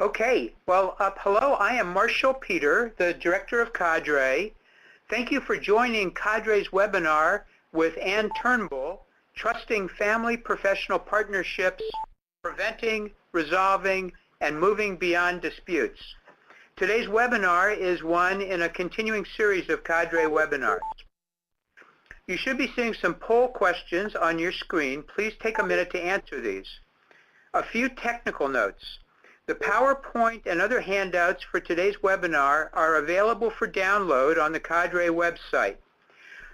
Okay, well, hello, I am Marshall Peter, the Director of Cadre. Thank you for joining Cadre's webinar with Ann Turnbull, Trusting Family Professional Partnerships, Preventing, Resolving, and Moving Beyond Disputes. Today's webinar is one in a continuing series of Cadre webinars. You should be seeing some poll questions on your screen. Please take a minute to answer these. A few technical notes. The PowerPoint and other handouts for today's webinar are available for download on the Cadre website.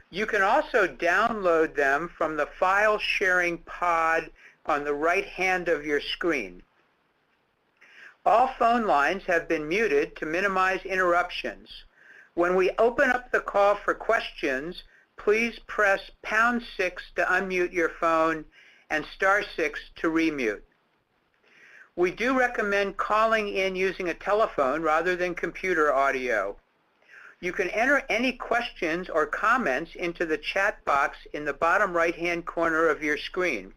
You can also download them from the file sharing pod on the right hand of your screen. All phone lines have been muted to minimize interruptions. When we open up the call for questions, please press #6 to unmute your phone and *6 to remute. We do recommend calling in using a telephone rather than computer audio. You can enter any questions or comments into the chat box in the bottom right-hand corner of your screen.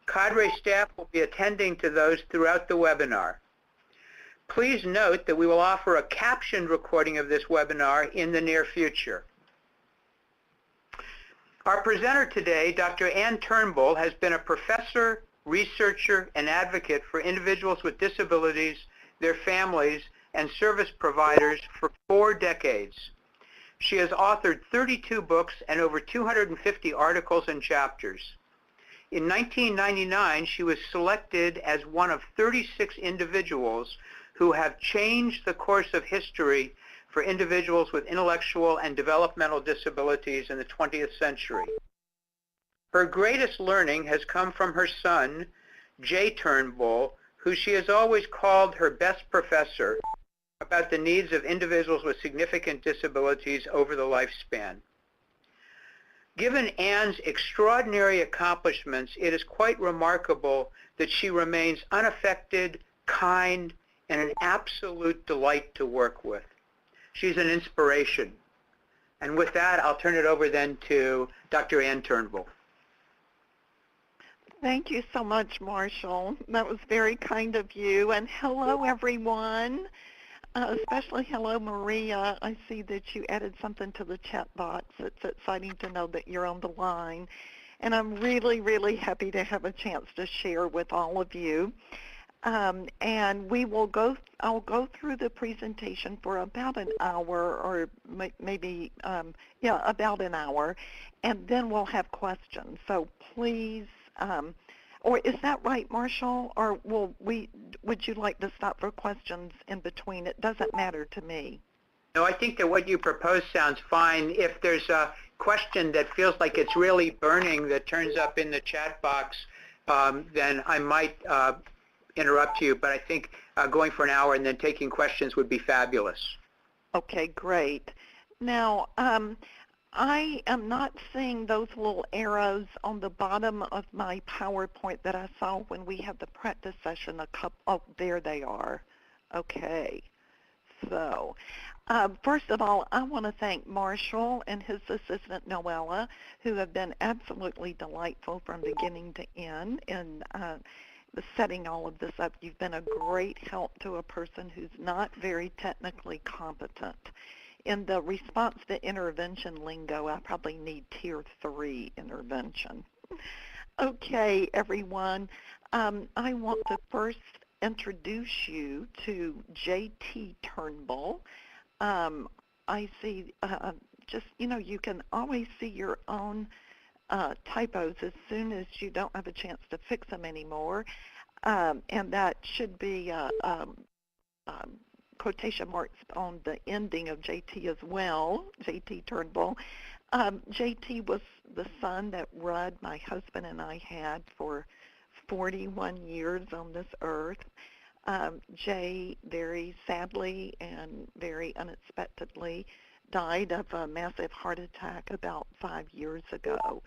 Cadre staff will be attending to those throughout the webinar. Please note that we will offer a captioned recording of this webinar in the near future. Our presenter today, Dr. Ann Turnbull, has been a professor, researcher, and advocate for individuals with disabilities, their families, and service providers for 4 decades. She has authored 32 books and over 250 articles and chapters. In 1999, she was selected as one of 36 individuals who have changed the course of history for individuals with intellectual and developmental disabilities in the 20th century. Her greatest learning has come from her son, Jay Turnbull, who she has always called her best professor about the needs of individuals with significant disabilities over the lifespan. Given Ann's extraordinary accomplishments, it is quite remarkable that she remains unaffected, kind, and an absolute delight to work with. She's an inspiration. And with that, I'll turn it over then to Dr. Ann Turnbull. Thank you so much, Marshall. That was very kind of you. And hello, everyone. Especially hello, Maria. I see that you added something to the chat box. It's exciting to know that you're on the line. And I'm really, really happy to have a chance to share with all of you. And I'll go through the presentation for about an hour or maybe, about an hour. And then we'll have questions. So please, or is that right, Marshall? Or would you like to stop for questions in between? It doesn't matter to me. No, I think that what you propose sounds fine. If there's a question that feels like it's really burning that turns up in the chat box, then I might interrupt you. But I think going for an hour and then taking questions would be fabulous. Okay, great. Now, I am not seeing those little arrows on the bottom of my PowerPoint that I saw when we had the practice session oh, there they are. Okay. So, first of all, I want to thank Marshall and his assistant, Noella, who have been absolutely delightful from beginning to end in setting all of this up. You've been a great help to a person who's not very technically competent. In the response to intervention lingo, I probably need tier 3 intervention. Okay, everyone. I want to first introduce you to J.T. Turnbull. I see you can always see your own typos as soon as you don't have a chance to fix them anymore. And that should be quotation marks on the ending of JT as well, JT Turnbull. JT was the son that Rudd, my husband, and I had for 41 years on this earth. Jay very sadly and very unexpectedly died of a massive heart attack about 5 years ago.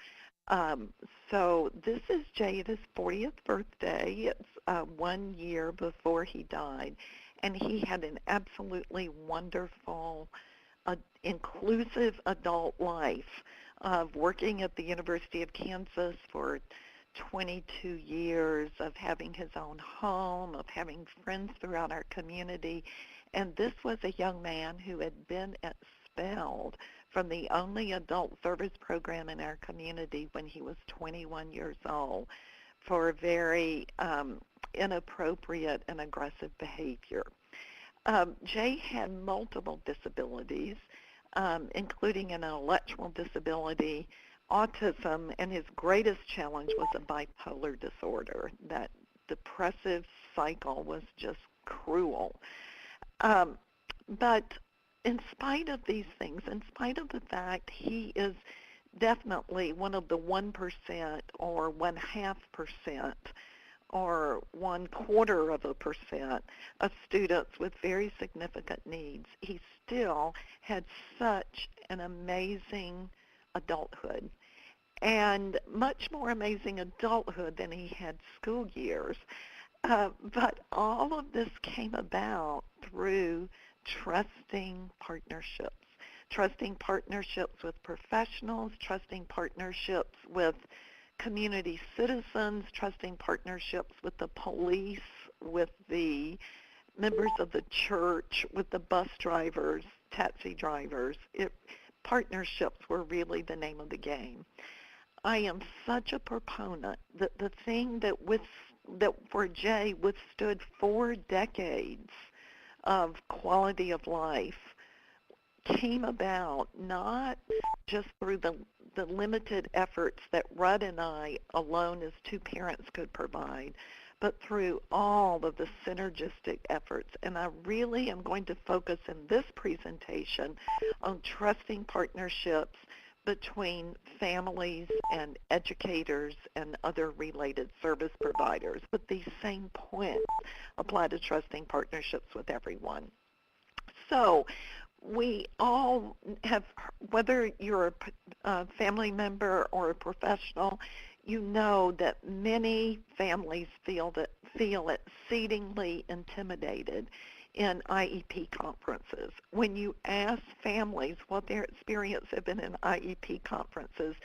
So this is Jay at his 40th birthday. It's 1 year before he died. And he had an absolutely wonderful, inclusive adult life of working at the University of Kansas for 22 years of having his own home, of having friends throughout our community. And this was a young man who had been expelled from the only adult service program in our community when he was 21 years old for very inappropriate and aggressive behavior. Jay had multiple disabilities, including an intellectual disability, autism, and his greatest challenge was a bipolar disorder. That depressive cycle was just cruel. But in spite of these things, in spite of the fact he is definitely one of the 1% or 0.5% or 0.25% of students with very significant needs, he still had such an amazing adulthood, and much more amazing adulthood than he had school years. But all of this came about through trusting partnerships with professionals, trusting partnerships with community citizens, trusting partnerships with the police, with the members of the church, with the bus drivers, taxi drivers. Partnerships were really the name of the game. I am such a proponent that the thing that for Jay withstood 4 decades of quality of life came about not just through the limited efforts that Rudd and I alone as two parents could provide, but through all of the synergistic efforts. And I really am going to focus in this presentation on trusting partnerships between families and educators and other related service providers. But these same points apply to trusting partnerships with everyone. So we all have, whether you're a family member or a professional, you know that many families feel exceedingly intimidated in IEP conferences. When you ask families what their experience have been in IEP conferences,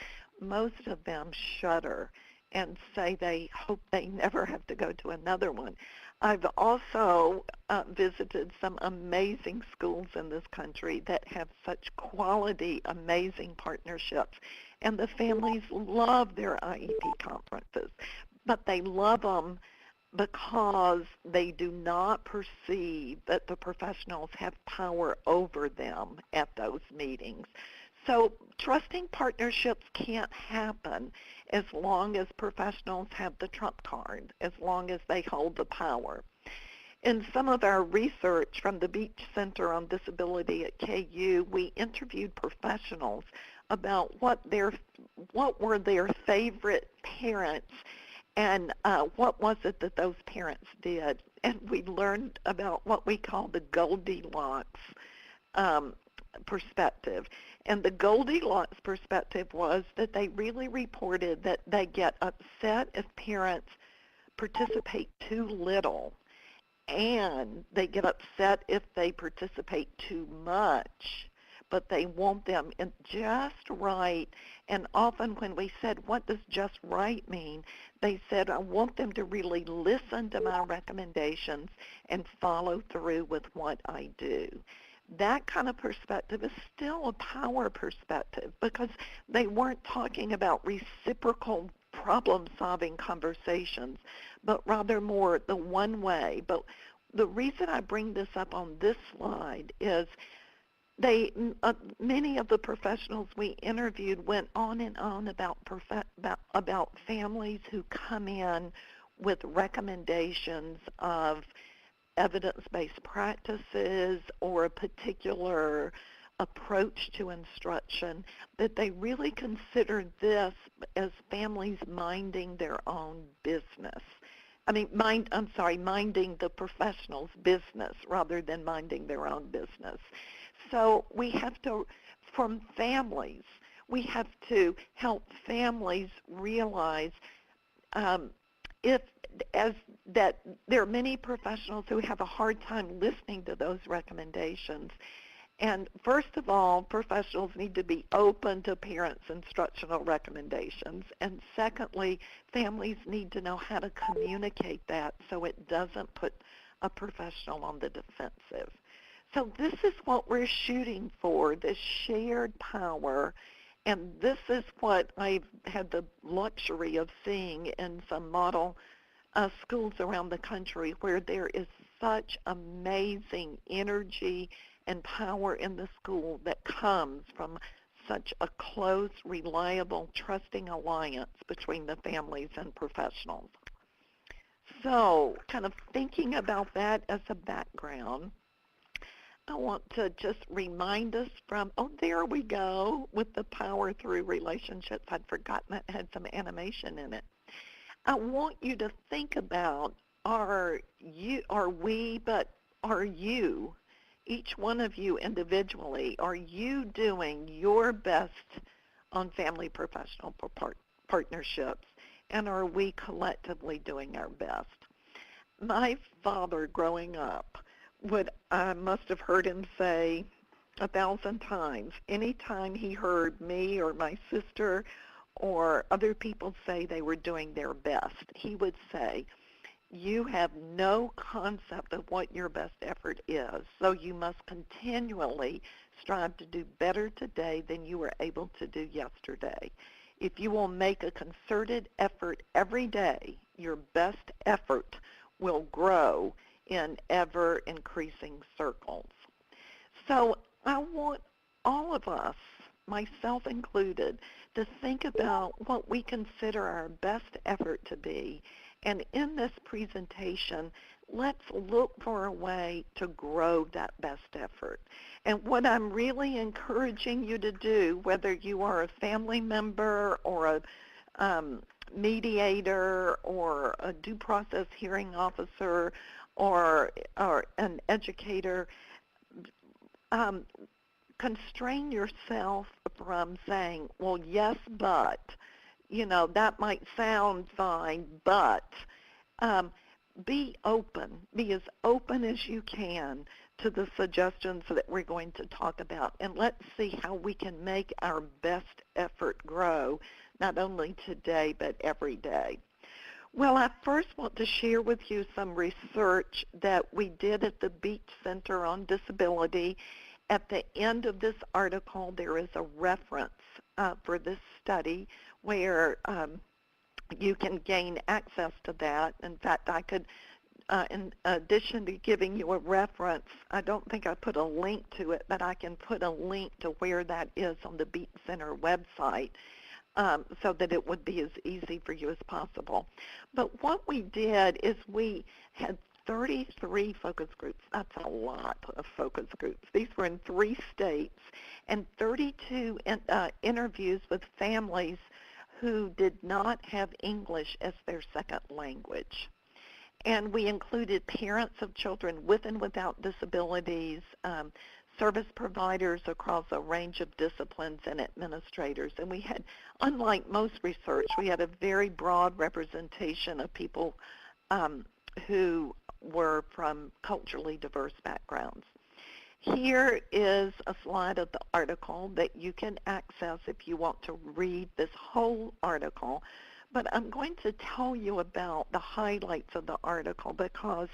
most of them shudder and say they hope they never have to go to another one. I've also visited some amazing schools in this country that have such quality, amazing partnerships, and the families love their IEP conferences, but they love them because they do not perceive that the professionals have power over them at those meetings. So trusting partnerships can't happen as long as professionals have the trump card, as long as they hold the power. In some of our research from the Beach Center on Disability at KU, we interviewed professionals about what were their favorite parents and what was it that those parents did. And we learned about what we call the Goldilocks perspective. And the Goldilocks perspective was that they really reported that they get upset if parents participate too little, and they get upset if they participate too much, but they want them in just right. And often when we said, what does just right mean? They said, I want them to really listen to my recommendations and follow through with what I do. That kind of perspective is still a power perspective because they weren't talking about reciprocal problem-solving conversations, but rather more the one way. But the reason I bring this up on this slide is many of the professionals we interviewed went on and on about families who come in with recommendations of evidence-based practices or a particular approach to instruction, that they really consider this as families minding their own business. Minding the professional's business rather than minding their own business. So we have to, from families, we have to help families realize that there are many professionals who have a hard time listening to those recommendations, And first of all, professionals need to be open to parents' instructional recommendations. And secondly, families need to know how to communicate that so it doesn't put a professional on the defensive. So this is what we're shooting for, this shared power. And this is what I've had the luxury of seeing in some model schools around the country where there is such amazing energy and power in the school that comes from such a close, reliable, trusting alliance between the families and professionals. So kind of thinking about that as a background, I want to just remind us from, oh, there we go, with the power through relationships. I'd forgotten that had some animation in it. I want you to think about, are we, but are you, each one of you individually, are you doing your best on family professional partnerships, and are we collectively doing our best? My father growing up I must have heard him say 1,000 times, anytime he heard me or my sister or other people say they were doing their best, he would say, you have no concept of what your best effort is, so you must continually strive to do better today than you were able to do yesterday. If you will make a concerted effort every day, your best effort will grow in ever-increasing circles. So I want all of us, myself included, to think about what we consider our best effort to be. And in this presentation, let's look for a way to grow that best effort. And what I'm really encouraging you to do, whether you are a family member or a mediator or a due process hearing officer or an educator, constrain yourself from saying, well, yes, but, that might sound fine, but be open. Be as open as you can to the suggestions that we're going to talk about, and let's see how we can make our best effort grow, not only today, but every day. Well, I first want to share with you some research that we did at the Beach Center on Disability. At the end of this article, there is a reference for this study where you can gain access to that. In fact, I could, in addition to giving you a reference, I don't think I put a link to it, but I can put a link to where that is on the Beach Center website. So that it would be as easy for you as possible. But what we did is we had 33 focus groups. That's a lot of focus groups. These were in 3 states, and 32 interviews with families who did not have English as their second language. And we included parents of children with and without disabilities, service providers across a range of disciplines, and administrators. And we had, unlike most research, we had a very broad representation of people who were from culturally diverse backgrounds. Here is a slide of the article that you can access if you want to read this whole article. But I'm going to tell you about the highlights of the article because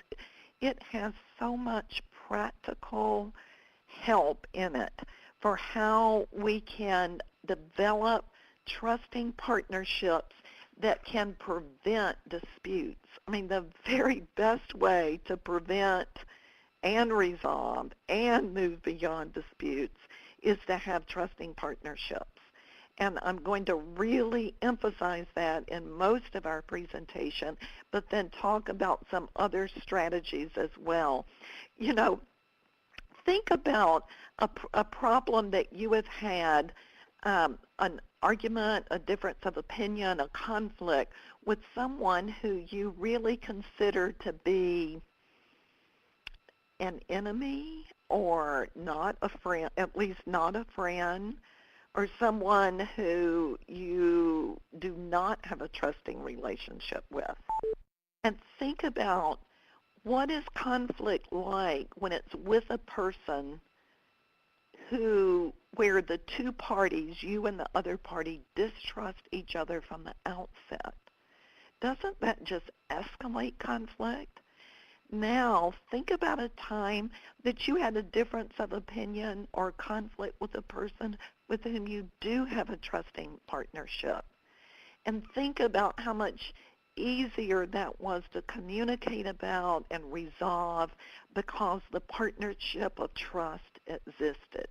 it has so much practical help in it for how we can develop trusting partnerships that can prevent disputes. I mean, the very best way to prevent and resolve and move beyond disputes is to have trusting partnerships. And I'm going to really emphasize that in most of our presentation, but then talk about some other strategies as well. Think about a problem that you have had, an argument, a difference of opinion, a conflict with someone who you really consider to be an enemy or not a friend, at least not a friend, or someone who you do not have a trusting relationship with. And think about, what is conflict like when it's with a person where the two parties, you and the other party, distrust each other from the outset, doesn't that just escalate conflict? Now, think about a time that you had a difference of opinion or conflict with a person with whom you do have a trusting partnership. And think about how much easier that was to communicate about and resolve because the partnership of trust existed.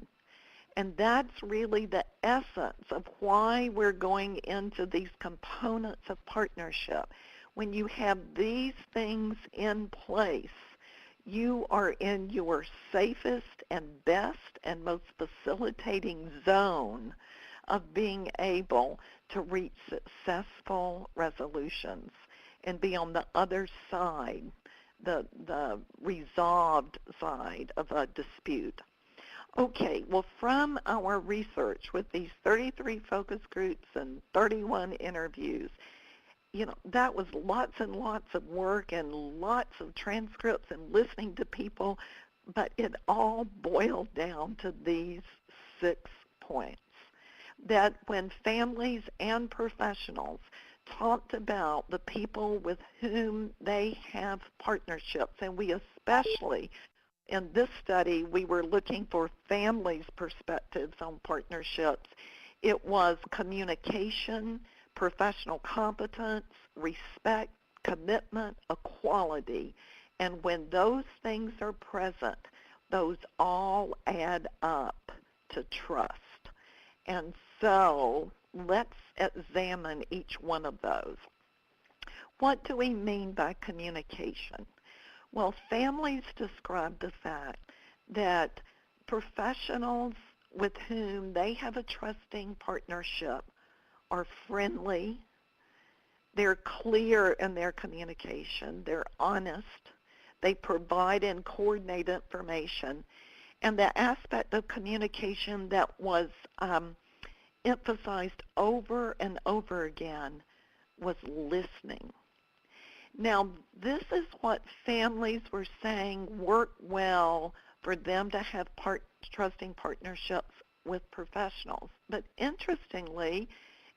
And that's really the essence of why we're going into these components of partnership. When you have these things in place, you are in your safest and best and most facilitating zone of being able to reach successful resolutions and be on the other side, the resolved side of a dispute. Okay, well, from our research with these 33 focus groups and 31 interviews, that was lots and lots of work and lots of transcripts and listening to people, but it all boiled down to these 6 points. That when families and professionals talked about the people with whom they have partnerships, and we especially, in this study, we were looking for families' perspectives on partnerships. It was communication, professional competence, respect, commitment, equality. And when those things are present, those all add up to trust. And so let's examine each one of those. What do we mean by communication? Well, families describe the fact that professionals with whom they have a trusting partnership are friendly, they're clear in their communication, they're honest, they provide and coordinate information, and the aspect of communication that was emphasized over and over again was listening. Now, this is what families were saying worked well for them to have trusting partnerships with professionals. But interestingly,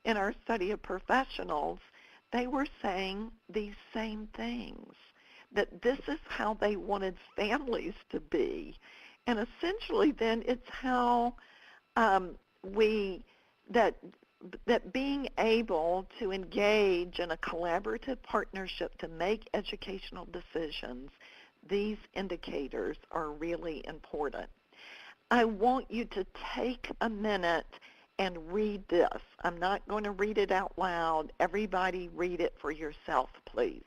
in our study of professionals, they were saying these same things, that this is how they wanted families to be. And essentially then it's how that being able to engage in a collaborative partnership to make educational decisions, these indicators are really important. I want you to take a minute and read this. I'm not going to read it out loud. Everybody read it for yourself, please.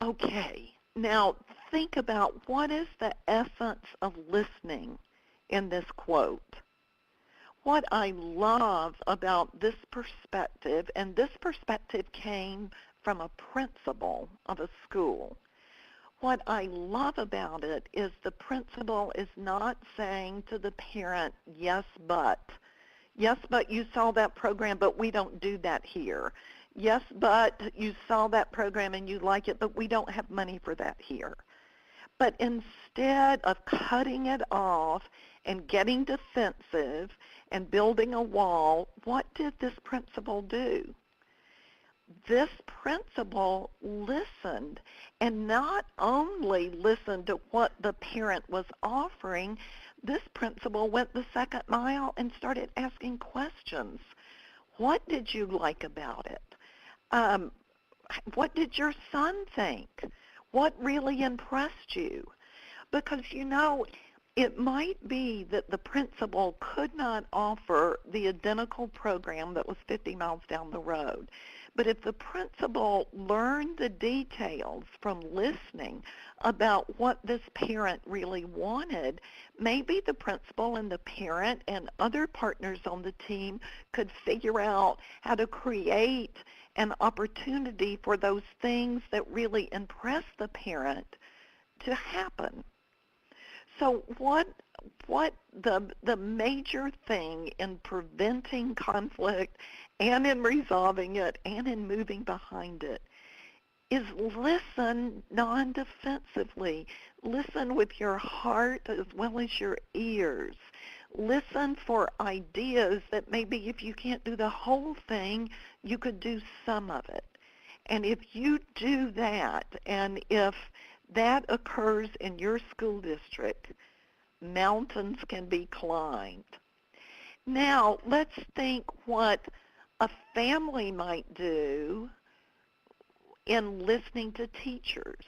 Okay, now think about what is the essence of listening in this quote. What I love about this perspective, and this perspective came from a principal of a school, what I love about it is the principal is not saying to the parent, yes, but you saw that program, but we don't do that here. Yes, but you saw that program and you like it, but we don't have money for that here. But instead of cutting it off and getting defensive and building a wall, what did this principal do? This principal listened, and not only listened to what the parent was offering, this principal went the second mile and started asking questions. What did you like about it? What did your son think? What really impressed you? Because, it might be that the principal could not offer the identical program that was 50 miles down the road. But if the principal learned the details from listening about what this parent really wanted, maybe the principal and the parent and other partners on the team could figure out how to create an opportunity for those things that really impress the parent to happen. So what the major thing in preventing conflict and in resolving it and in moving behind it is listen non-defensively. Listen with your heart as well as your ears. Listen for ideas that maybe if you can't do the whole thing, you could do some of it. And if you do that, and if that occurs in your school district, mountains can be climbed. Now, let's think what a family might do in listening to teachers.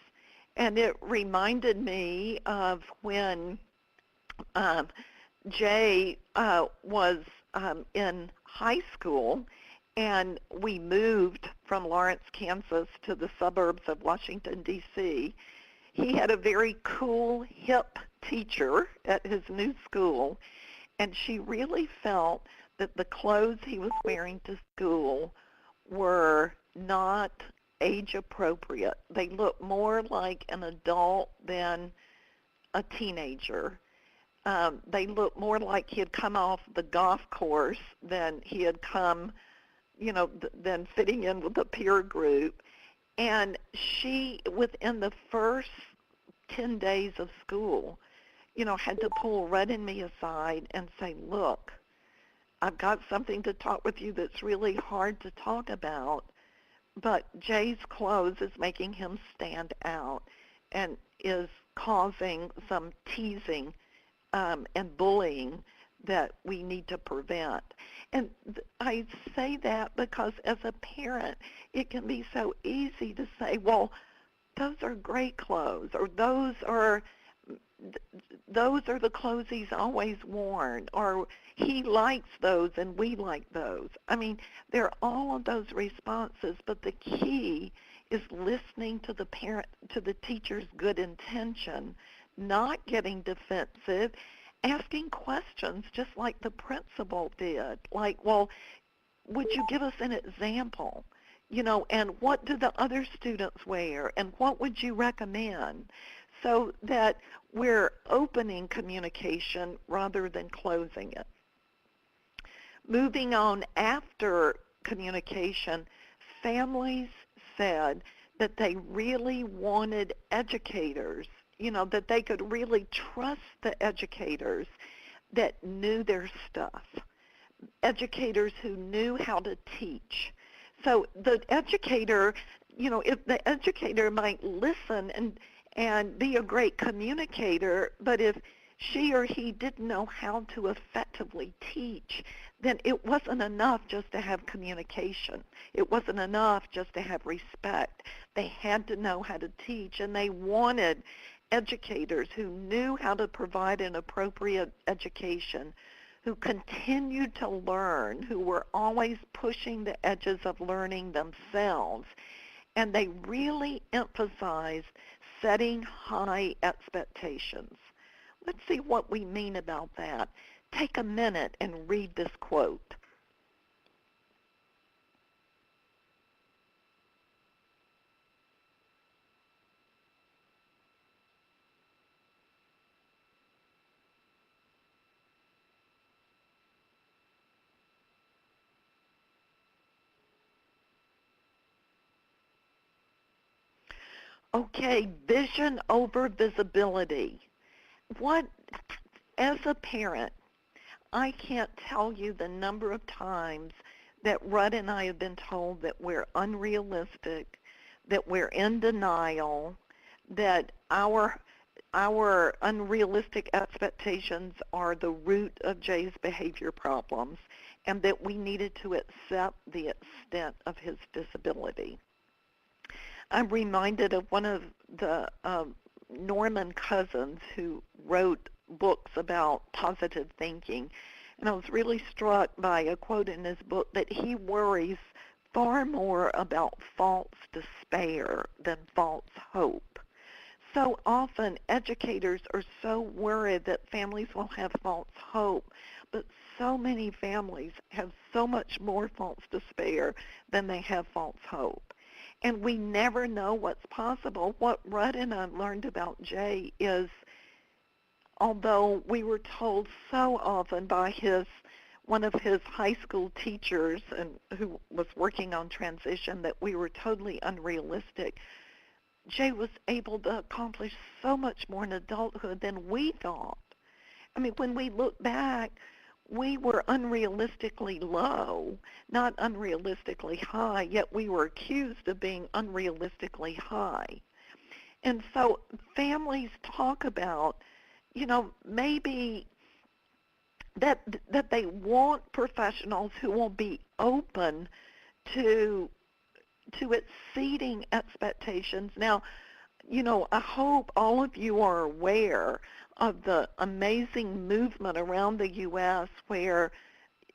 And it reminded me of when Jay was in high school, and we moved from Lawrence, Kansas to the suburbs of Washington, D.C. He had a very cool, hip teacher at his new school, and she really felt that the clothes he was wearing to school were not age appropriate. They looked more like an adult than a teenager. They looked more like he had come off the golf course than he had come, than fitting in with a peer group. And she, within the first 10 days of school, had to pull Red and me aside and say, look, I've got something to talk with you that's really hard to talk about, but Jay's clothes is making him stand out and is causing some teasing and bullying that we need to prevent. And I say that because as a parent, it can be so easy to say, well, those are great clothes, or those are the clothes he's always worn, or he likes those and we like those. I mean, there are all of those responses, but the key is listening to the parent, to the teacher's good intention, not getting defensive, asking questions just like the principal did. Like, well, would you give us an example? And what do the other students wear? And what would you recommend? So that we're opening communication rather than closing it. Moving on after communication, families said that they really wanted educators, that they could really trust the educators that knew their stuff, educators who knew how to teach. So the educator, if the educator might listen and be a great communicator, but if she or he didn't know how to effectively teach, then it wasn't enough just to have communication. It wasn't enough just to have respect. They had to know how to teach, and they wanted educators who knew how to provide an appropriate education, who continued to learn, who were always pushing the edges of learning themselves. And they really emphasized setting high expectations. Let's see what we mean about that. Take a minute and read this quote. Okay, vision over visibility. As a parent, I can't tell you the number of times that Rudd and I have been told that we're unrealistic, that we're in denial, that our unrealistic expectations are the root of Jay's behavior problems, and that we needed to accept the extent of his disability. I'm reminded of one of the Norman Cousins who wrote books about positive thinking, and I was really struck by a quote in his book that he worries far more about false despair than false hope. So often educators are so worried that families will have false hope, but so many families have so much more false despair than they have false hope. And we never know what's possible. What Rudd and I learned about Jay is, although we were told so often by one of his high school teachers and who was working on transition that we were totally unrealistic, Jay was able to accomplish so much more in adulthood than we thought. I mean, when we look back, we were unrealistically low, not unrealistically high, yet we were accused of being unrealistically high. And so families talk about, maybe that they want professionals who will be open to exceeding expectations. Now, I hope all of you are aware of the amazing movement around the U.S. where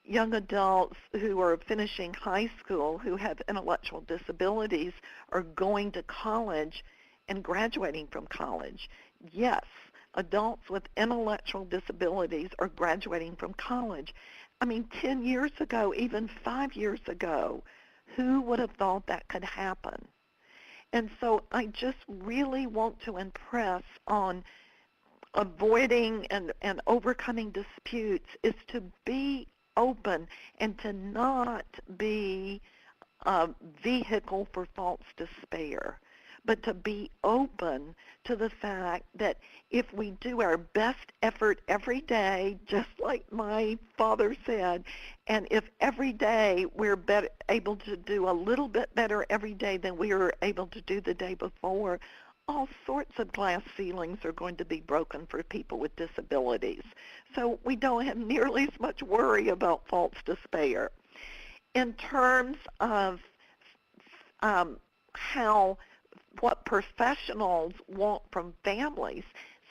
young adults who are finishing high school who have intellectual disabilities are going to college and graduating from college. Yes, adults with intellectual disabilities are graduating from college. I mean, 10 years ago, even 5 years ago, who would have thought that could happen? And so I just really want to impress on avoiding and overcoming disputes is to be open and to not be a vehicle for false despair, but to be open to the fact that if we do our best effort every day, just like my father said, and if every day we're able to do a little bit better every day than we were able to do the day before, all sorts of glass ceilings are going to be broken for people with disabilities. So we don't have nearly as much worry about false despair. In terms of what professionals want from families,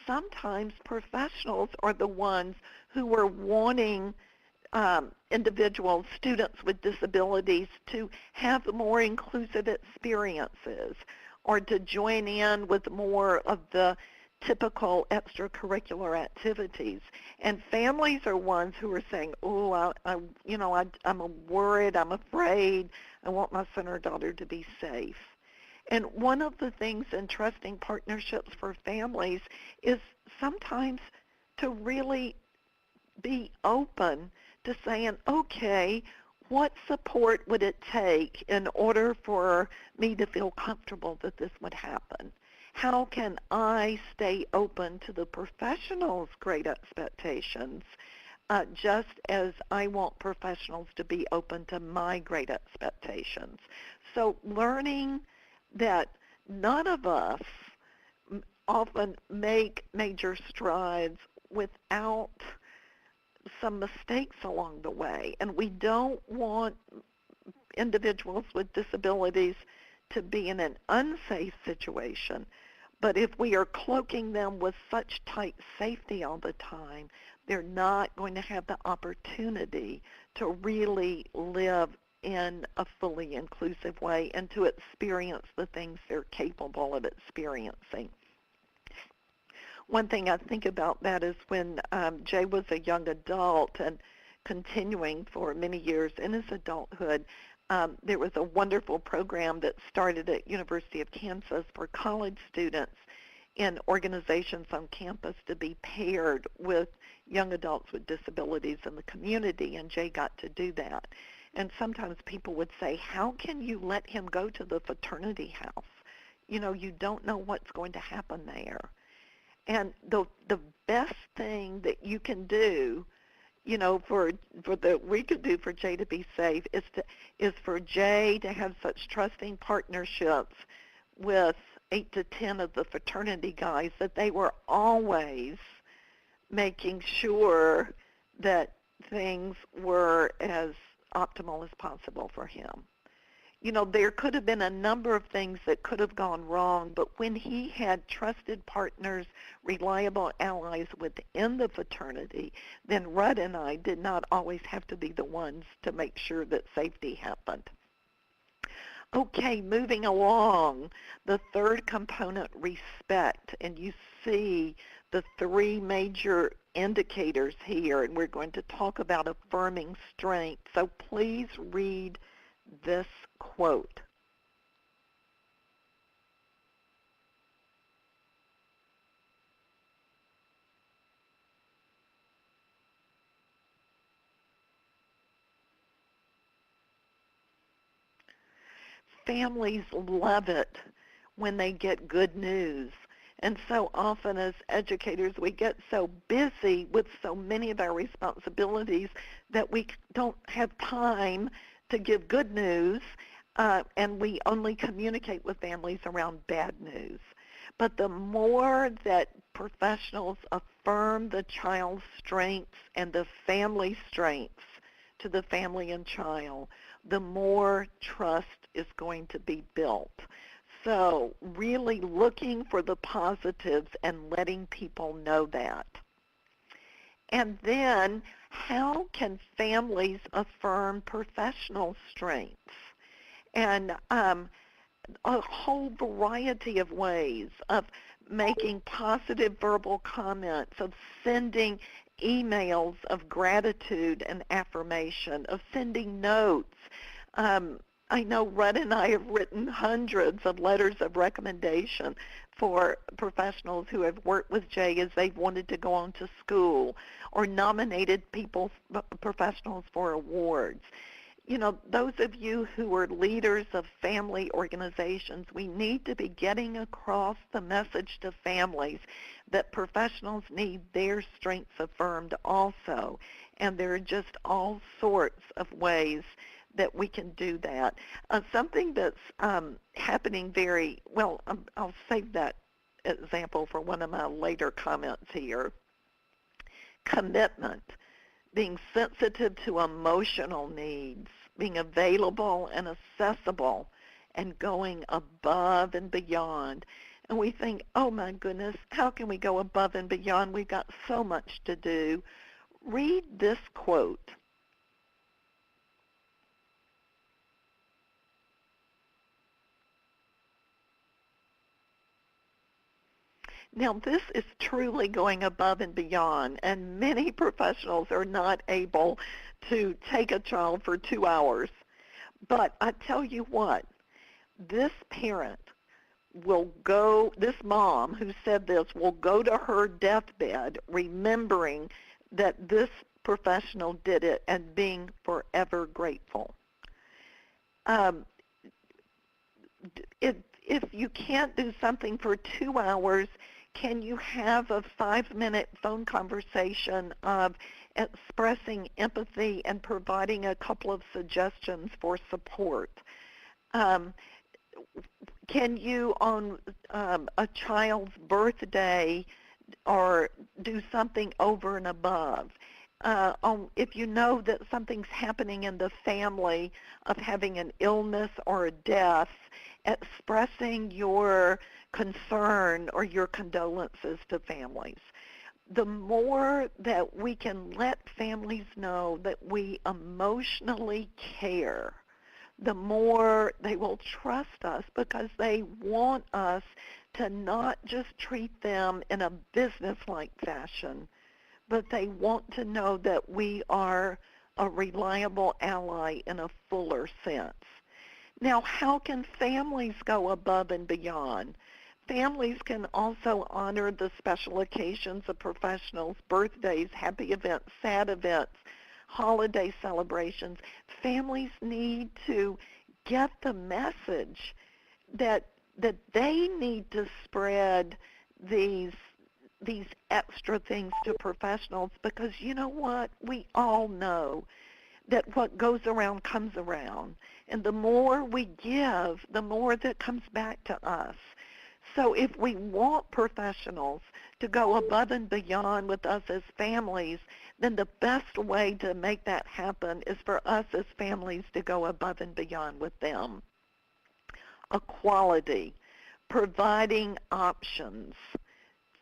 sometimes professionals are the ones who are wanting individuals, students with disabilities, to have more inclusive experiences or to join in with more of the typical extracurricular activities. And families are ones who are saying, oh, I'm worried, I'm afraid, I want my son or daughter to be safe. And one of the things in trusting partnerships for families is sometimes to really be open to saying, okay, what support would it take in order for me to feel comfortable that this would happen? How can I stay open to the professionals' great expectations, just as I want professionals to be open to my great expectations? So learning that none of us often make major strides without some mistakes along the way. And we don't want individuals with disabilities to be in an unsafe situation. But if we are cloaking them with such tight safety all the time, they're not going to have the opportunity to really live in a fully inclusive way and to experience the things they're capable of experiencing. One thing I think about that is when Jay was a young adult and continuing for many years in his adulthood, there was a wonderful program that started at University of Kansas for college students in organizations on campus to be paired with young adults with disabilities in the community, and Jay got to do that. And sometimes people would say, how can you let him go to the fraternity house? You don't know what's going to happen there. And the best thing that you can do, we could do for Jay to be safe is for Jay to have such trusting partnerships with 8 to 10 of the fraternity guys that they were always making sure that things were as optimal as possible for him. There could have been a number of things that could have gone wrong, but when he had trusted partners, reliable allies within the fraternity, then Rudd and I did not always have to be the ones to make sure that safety happened. Okay, moving along, the third component, respect, and you see the three major indicators here, and we're going to talk about affirming strength. So please read this quote. Families love it when they get good news. And so often as educators, we get so busy with so many of our responsibilities that we don't have time to give good news, and we only communicate with families around bad news. But the more that professionals affirm the child's strengths and the family strengths to the family and child, the more trust is going to be built. So really looking for the positives and letting people know that. And then how can families affirm professional strengths? And a whole variety of ways of making positive verbal comments, of sending emails of gratitude and affirmation, of sending notes. I know Rudd and I have written hundreds of letters of recommendation for professionals who have worked with Jay as they've wanted to go on to school, or nominated professionals for awards. You know, those of you who are leaders of family organizations, we need to be getting across the message to families that professionals need their strengths affirmed also. And there are just all sorts of ways that we can do that. Something that's happening very well, I'll save that example for one of my later comments here. Commitment, being sensitive to emotional needs, being available and accessible, and going above and beyond. And we think, oh my goodness, how can we go above and beyond? We've got so much to do. Read this quote. Now, this is truly going above and beyond, and many professionals are not able to take a child for 2 hours. But I tell you what, this parent will go, this mom who said this will go to her deathbed remembering that this professional did it and being forever grateful. If you can't do something for 2 hours, can you have a 5-minute phone conversation of expressing empathy and providing a couple of suggestions for support? Can you, on a child's birthday, or do something over and above? If you know that something's happening in the family of having an illness or a death, expressing your concern or your condolences to families. The more that we can let families know that we emotionally care, the more they will trust us, because they want us to not just treat them in a business-like fashion, but they want to know that we are a reliable ally in a fuller sense. Now, how can families go above and beyond? Families can also honor the special occasions of professionals, birthdays, happy events, sad events, holiday celebrations. Families need to get the message that they need to spread these extra things to professionals, because you know what? We all know that what goes around comes around. And the more we give, the more that comes back to us. So if we want professionals to go above and beyond with us as families, then the best way to make that happen is for us as families to go above and beyond with them. Equality, providing options,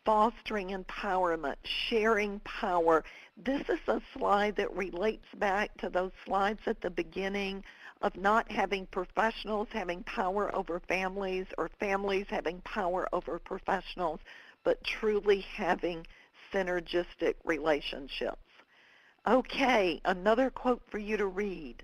fostering empowerment, sharing power. This is a slide that relates back to those slides at the beginning of not having professionals having power over families, or families having power over professionals, but truly having synergistic relationships. Okay, another quote for you to read.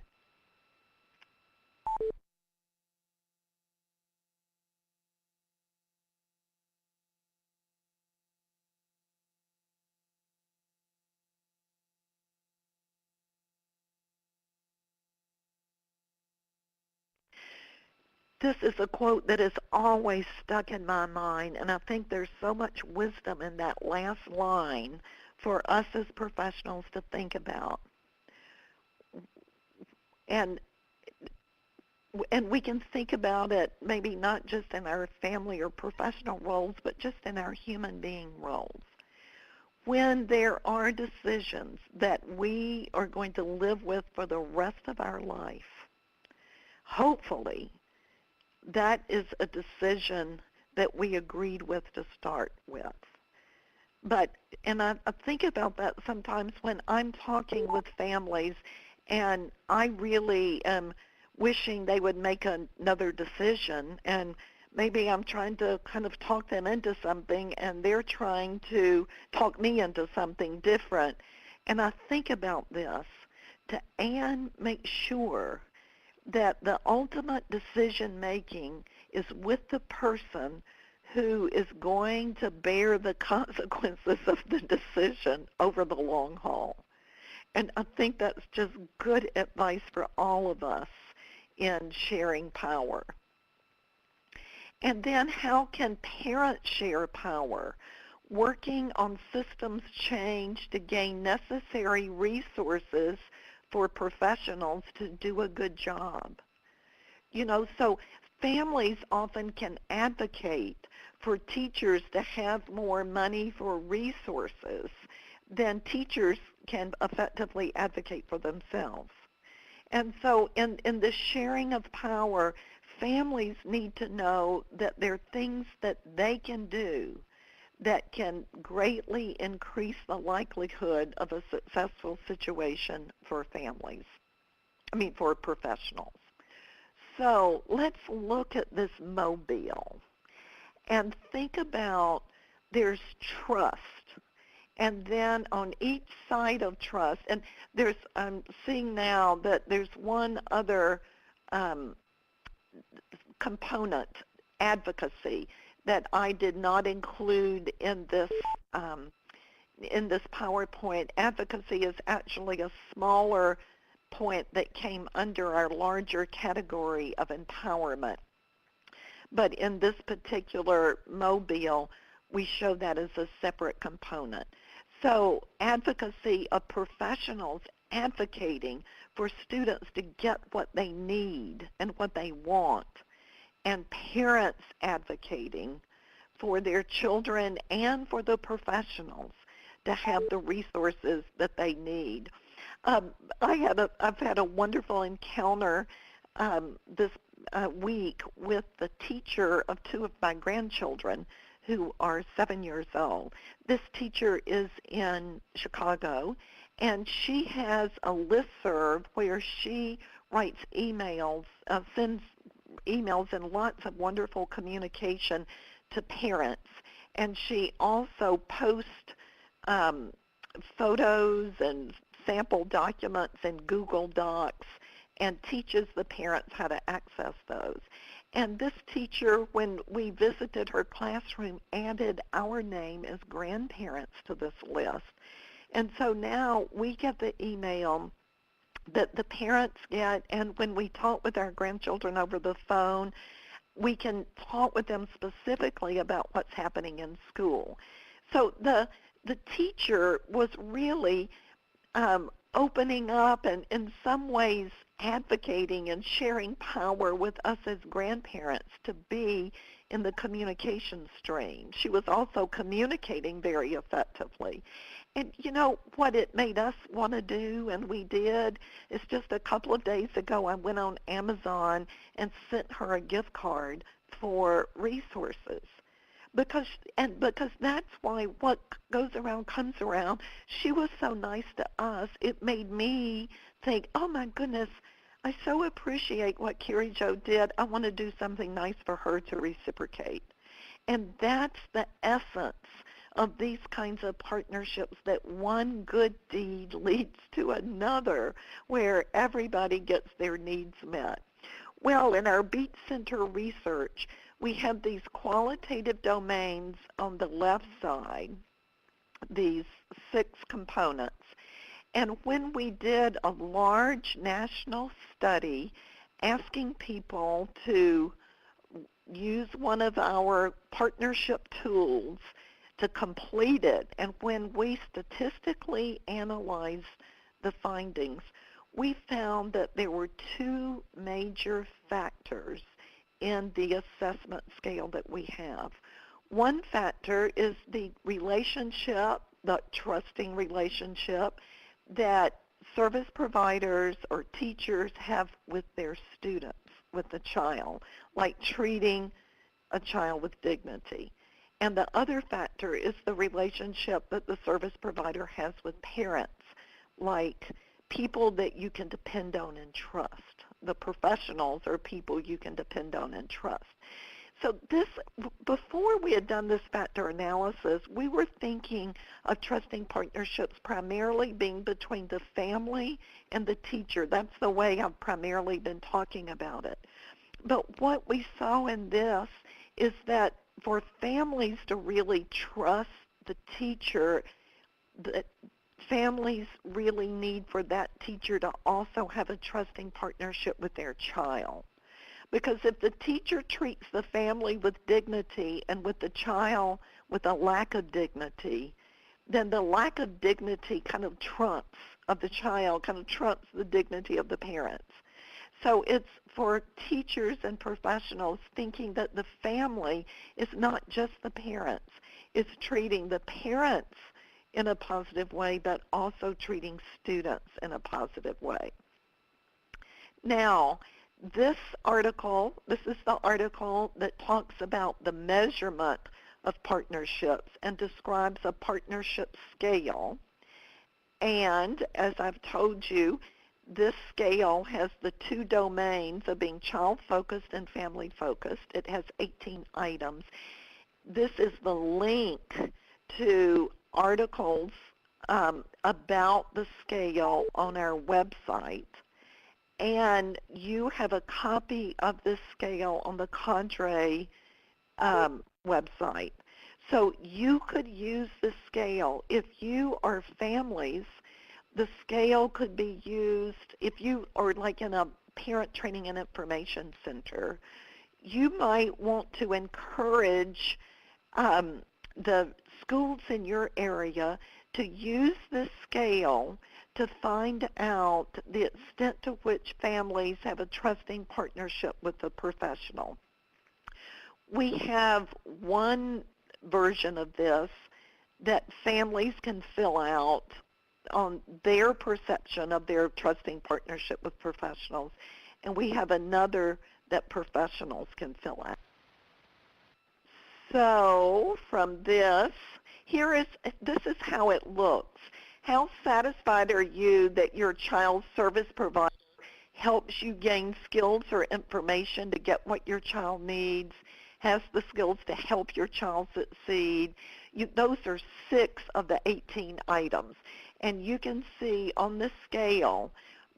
This is a quote that has always stuck in my mind, and I think there's so much wisdom in that last line for us as professionals to think about. And we can think about it maybe not just in our family or professional roles, but just in our human being roles. When there are decisions that we are going to live with for the rest of our life, hopefully that is a decision that we agreed with to start with. And I think about that sometimes when I'm talking with families, and I really am wishing they would make another decision, and maybe I'm trying to kind of talk them into something, and they're trying to talk me into something different. And I think about this to make sure that the ultimate decision making is with the person who is going to bear the consequences of the decision over the long haul. And I think that's just good advice for all of us in sharing power. And then how can parents share power? Working on systems change to gain necessary resources for professionals to do a good job. So families often can advocate for teachers to have more money for resources than teachers can effectively advocate for themselves. And so in the sharing of power, families need to know that there are things that they can do that can greatly increase the likelihood of a successful situation for for professionals. So let's look at this mobile and think about there's trust. And then on each side of trust, and I'm seeing now that there's one other component, advocacy, that I did not include in this PowerPoint. Advocacy is actually a smaller point that came under our larger category of empowerment. But in this particular mobile, we show that as a separate component. So advocacy of professionals advocating for students to get what they need and what they want, and parents advocating for their children and for the professionals to have the resources that they need. I've had a wonderful encounter this week with the teacher of two of my grandchildren who are 7 years old. This teacher is in Chicago, and she has a listserv where she writes emails, sends emails and lots of wonderful communication to parents. And she also posts photos and sample documents in Google Docs and teaches the parents how to access those. And this teacher, when we visited her classroom, added our name as grandparents to this list. And so now we get the email that the parents get, and when we talk with our grandchildren over the phone, we can talk with them specifically about what's happening in school. So the teacher was really opening up and in some ways advocating and sharing power with us as grandparents to be in the communication stream. She was also communicating very effectively. And what it made us want to do, and we did, is just a couple of days ago I went on Amazon and sent her a gift card for resources. Because that's why what goes around comes around. She was so nice to us, it made me think, oh my goodness, I so appreciate what Carrie Jo did. I want to do something nice for her to reciprocate. And that's the essence of these kinds of partnerships that one good deed leads to another where everybody gets their needs met? Well, in our Beat Center research, we have these qualitative domains on the left side, these 6 components. And when we did a large national study asking people to use one of our partnership tools to complete it, and when we statistically analyzed the findings, we found that there were 2 major factors in the assessment scale that we have. One factor is the relationship, the trusting relationship that service providers or teachers have with their students, with the child, like treating a child with dignity. And the other factor is the relationship that the service provider has with parents, like people that you can depend on and trust. The professionals are people you can depend on and trust. So this, before we had done this factor analysis, we were thinking of trusting partnerships primarily being between the family and the teacher. That's the way I've primarily been talking about it. But what we saw in this is that for families to really trust the teacher, that families really need for that teacher to also have a trusting partnership with their child. Because if the teacher treats the family with dignity and with the child with a lack of dignity, then the lack of dignity kind of trumps of the child, kind of trumps the dignity of the parents. So it's for teachers and professionals thinking that the family is not just the parents. It's treating the parents in a positive way, but also treating students in a positive way. Now, this is the article that talks about the measurement of partnerships and describes a partnership scale. And as I've told you, this scale has the 2 domains of being child-focused and family-focused. It has 18 items. This is the link to articles about the scale on our website. And you have a copy of this scale on the Cadre website. So you could use the scale. If you are families, the scale could be used, if you are like in a parent training and information center, you might want to encourage the schools in your area to use this scale to find out the extent to which families have a trusting partnership with a professional. We have one version of this that families can fill out on their perception of their trusting partnership with professionals, and we have another that professionals can fill out. So from this, this is how it looks. How satisfied are you that your child's service provider helps you gain skills or information to get what your child needs, has the skills to help your child succeed? Those are 6 of the 18 items. And you can see on the scale,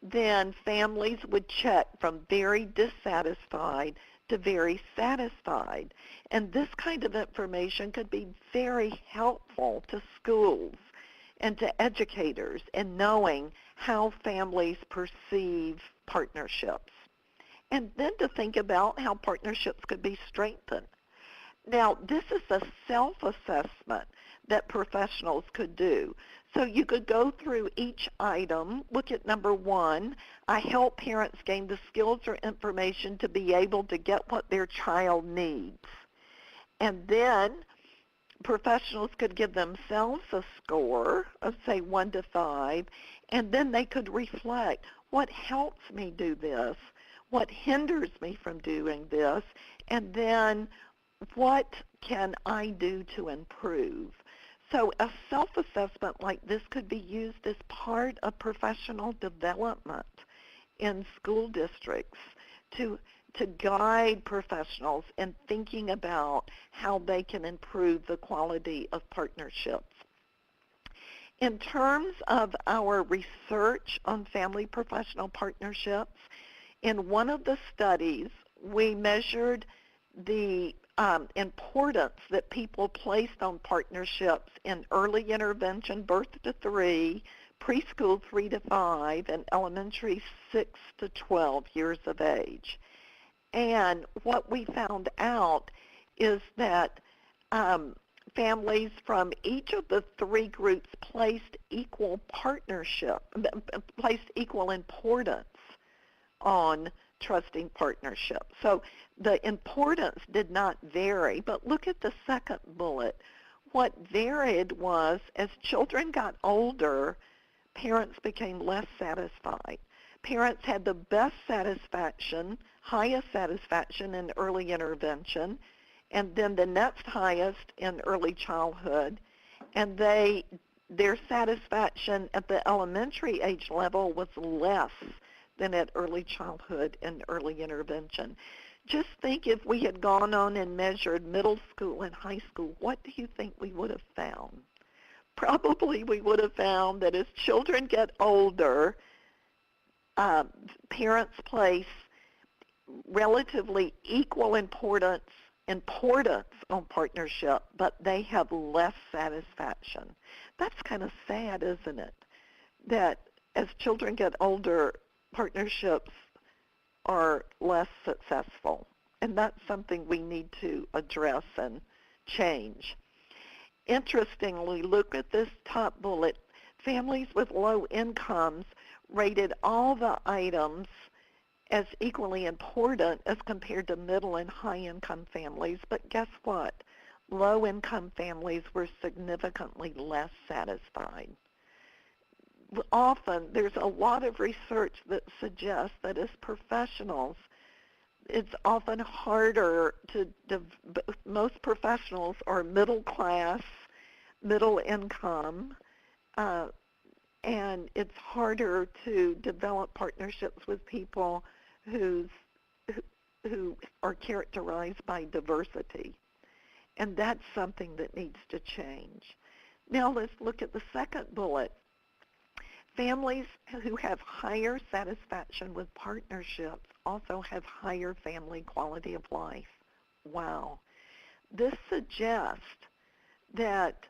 then families would check from very dissatisfied to very satisfied. And this kind of information could be very helpful to schools and to educators in knowing how families perceive partnerships. And then to think about how partnerships could be strengthened. Now, this is a self-assessment that professionals could do. So you could go through each item, look at number 1, I help parents gain the skills or information to be able to get what their child needs. And then professionals could give themselves a score of, say, 1 to 5, and then they could reflect, what helps me do this? What hinders me from doing this? And then what can I do to improve? So a self-assessment like this could be used as part of professional development in school districts to to guide professionals in thinking about how they can improve the quality of partnerships. In terms of our research on family professional partnerships, in one of the studies, we measured the importance that people placed on partnerships in early intervention, birth to 3, preschool 3 to 5, and elementary 6 to 12 years of age. And what we found out is that families from each of the 3 groups placed equal importance on trusting partnership. So the importance did not vary, but look at the second bullet. What varied was as children got older, parents became less satisfied. Parents had the best satisfaction, highest satisfaction in early intervention, and then the next highest in early childhood, and their satisfaction at the elementary age level was less than at early childhood and early intervention. Just think if we had gone on and measured middle school and high school, what do you think we would have found? Probably we would have found that as children get older, parents place relatively equal importance on partnership, but they have less satisfaction. That's kind of sad, isn't it? That as children get older, partnerships are less successful. And that's something we need to address and change. Interestingly, look at this top bullet. Families with low incomes rated all the items as equally important as compared to middle and high-income families. But guess what? Low-income families were significantly less satisfied. Often, there's a lot of research that suggests that as professionals, it's often harder most professionals are middle class, middle income, and it's harder to develop partnerships with people who are characterized by diversity. And that's something that needs to change. Now let's look at the second bullet. Families who have higher satisfaction with partnerships also have higher family quality of life. Wow. This suggests that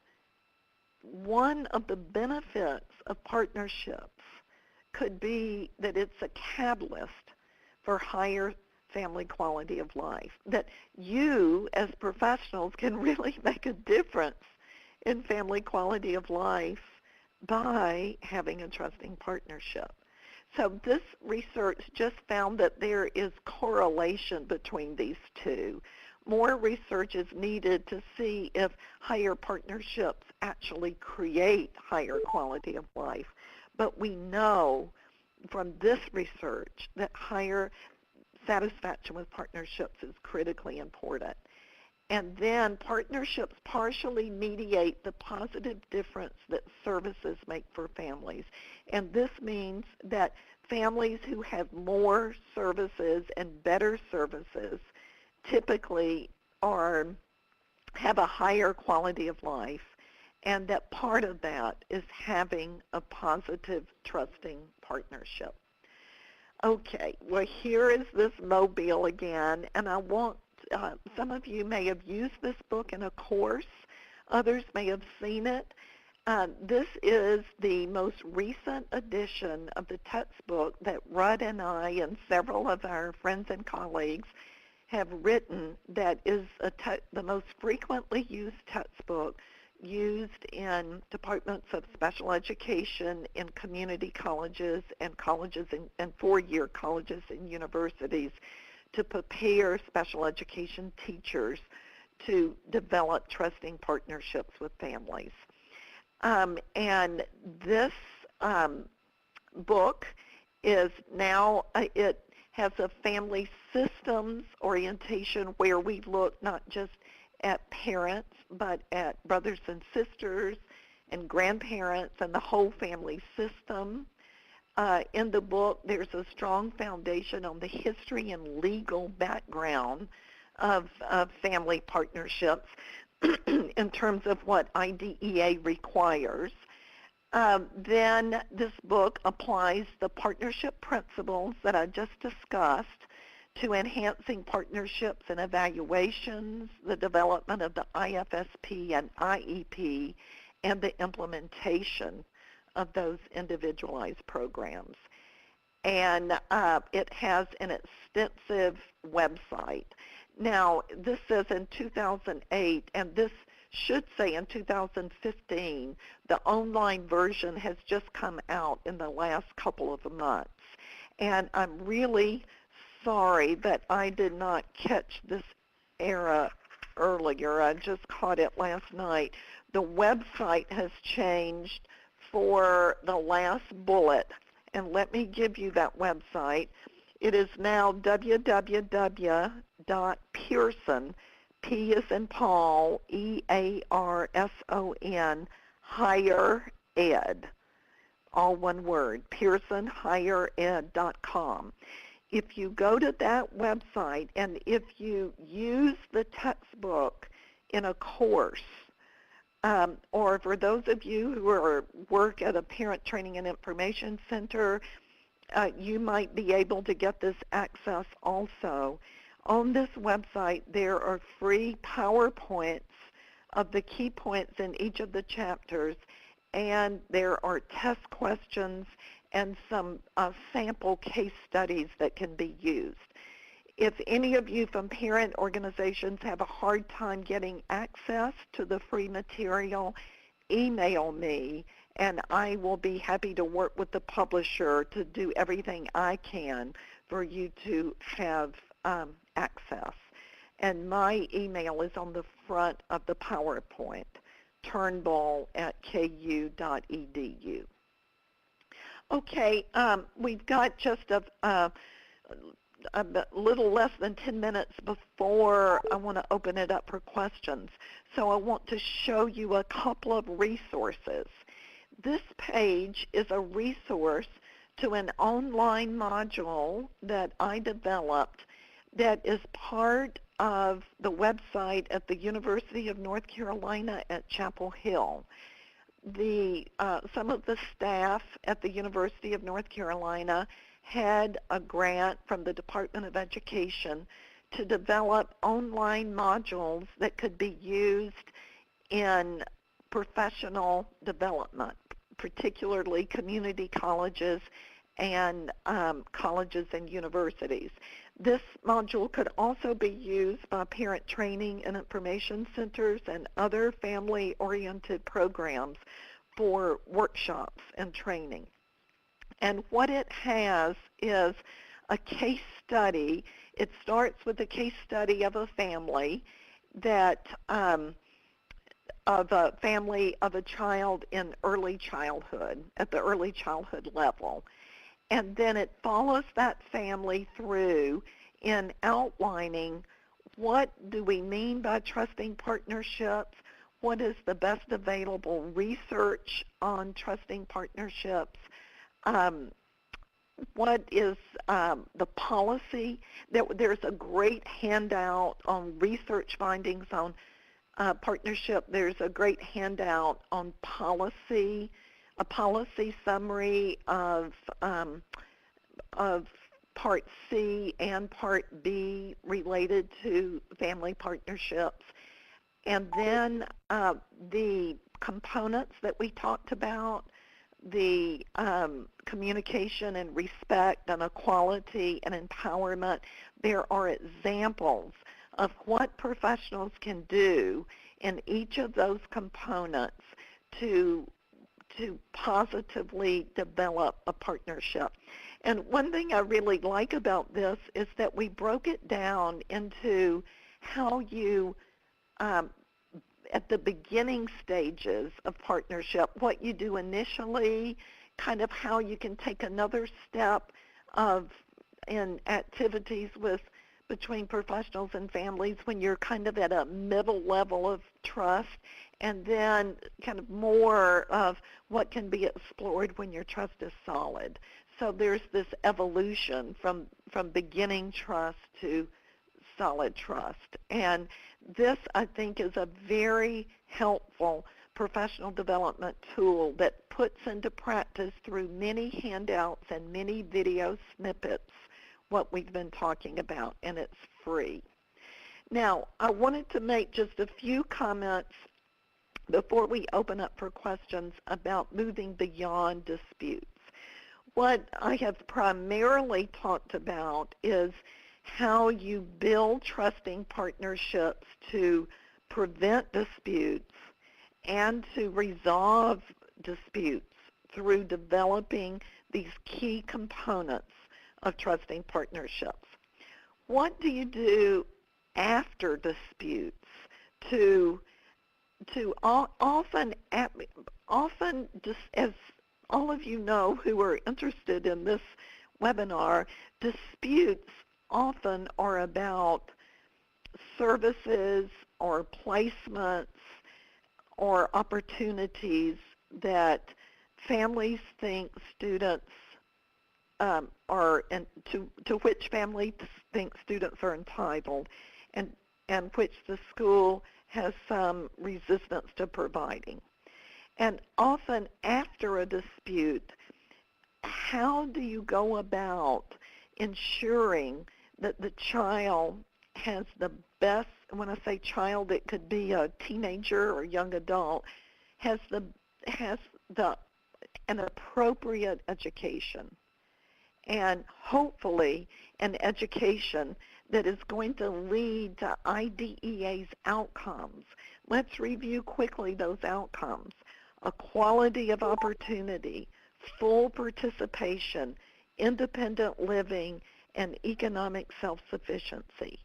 one of the benefits of partnerships could be that it's a catalyst for higher family quality of life, that you as professionals can really make a difference in family quality of life by having a trusting partnership. So this research just found that there is correlation between these two. More research is needed to see if higher partnerships actually create higher quality of life. But we know from this research that higher satisfaction with partnerships is critically important. And then partnerships partially mediate the positive difference that services make for families. And this means that families who have more services and better services typically have a higher quality of life, and that part of that is having a positive, trusting partnership. Okay, well, here is this mobile again, and I want some of you may have used this book in a course. Others may have seen it. This is the most recent edition of the textbook that Rudd and I and several of our friends and colleagues have written that is the most frequently used textbook used in departments of special education in community colleges and four-year colleges and universities to prepare special education teachers to develop trusting partnerships with families. And this book is now, it has a family systems orientation where we look not just at parents, but at brothers and sisters and grandparents and the whole family system. in the book, there's a strong foundation on the history and legal background of family partnerships in terms of what IDEA requires. Then this book applies the partnership principles that I just discussed to enhancing partnerships and evaluations, the development of the IFSP and IEP, and the implementation of those individualized programs. And it has an extensive website. Now, this says in 2008, and this should say in 2015. The online version has just come out in the last couple of months. And I'm really sorry that I did not catch this era earlier. I just caught it last night. The website has changed for the last bullet, and let me give you that website. It is now www.pearson, P as in Paul, EARSON, Higher Ed, all one word, pearsonhighered.com. If you go to that website and if you use the textbook in a course, or for those of you who work at a parent training and information center, you might be able to get this access also. On this website, there are free PowerPoints of the key points in each of the chapters, and there are test questions and some sample case studies that can be used. If any of you from parent organizations have a hard time getting access to the free material, email me, and I will be happy to work with the publisher to do everything I can for you to have access. And my email is on the front of the PowerPoint, turnbull@ku.edu. Okay, we've got just a little less than 10 minutes before I want to open it up for questions. So I want to show you a couple of resources. This page is a resource to an online module that I developed that is part of the website at the University of North Carolina at Chapel Hill. Some of the staff at the University of North Carolina had a grant from the Department of Education to develop online modules that could be used in professional development, particularly community colleges and colleges and universities. This module could also be used by parent training and information centers and other family-oriented programs for workshops and training. And what it has is a case study. It starts with a case study of a family that of a child in early childhood, at the early childhood level. And then it follows that family through in outlining what do we mean by trusting partnerships, what is the best available research on trusting partnerships, what is the policy. There's a great handout on research findings on partnership. There's a great handout on policy, a policy summary of Part C and Part B related to family partnerships. And then the components that we talked about, the communication and respect and equality and empowerment, there are examples of what professionals can do in each of those components to positively develop a partnership. And one thing I really like about this is that we broke it down into how you, at the beginning stages of partnership, what you do initially, kind of how you can take another step in activities between professionals and families when you're kind of at a middle level of trust, and then kind of more of what can be explored when your trust is solid. So there's this evolution from beginning trust to solid trust. And this, I think, is a very helpful professional development tool that puts into practice through many handouts and many video snippets what we've been talking about, and it's free. Now, I wanted to make just a few comments before we open up for questions about moving beyond disputes. What I have primarily talked about is how you build trusting partnerships to prevent disputes and to resolve disputes through developing these key components of trusting partnerships. What do you do after disputes to often, just as all of you know who are interested in this webinar, disputes often are about services or placements or opportunities that families think students to which families think students are entitled, and which the school has some resistance to providing. And often after a dispute, how do you go about ensuring that the child has the best, when I say child, it could be a teenager or young adult, has an appropriate education, and hopefully an education that is going to lead to IDEA's outcomes. Let's review quickly those outcomes. Equality of opportunity, full participation, independent living, and economic self-sufficiency.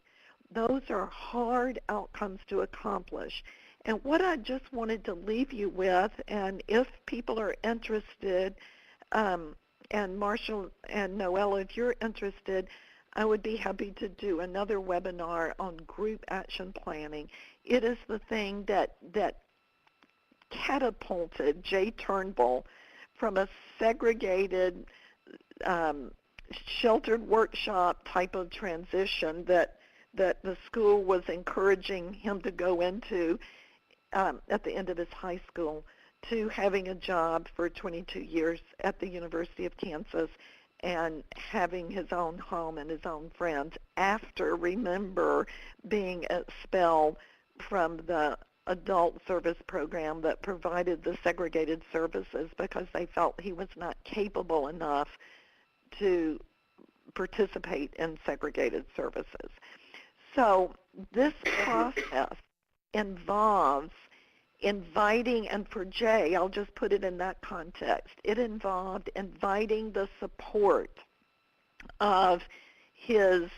Those are hard outcomes to accomplish. And what I just wanted to leave you with, and if people are interested, and Marshall and Noella, if you're interested, I would be happy to do another webinar on group action planning. It is the thing that catapulted Jay Turnbull from a segregated, sheltered workshop type of transition that the school was encouraging him to go into at the end of his high school, to having a job for 22 years at the University of Kansas and having his own home and his own friends after, remember, being expelled from the adult service program that provided the segregated services because they felt he was not capable enough to participate in segregated services. So this process involves inviting, and for Jay, I'll just put it in that context, it involved inviting the support of his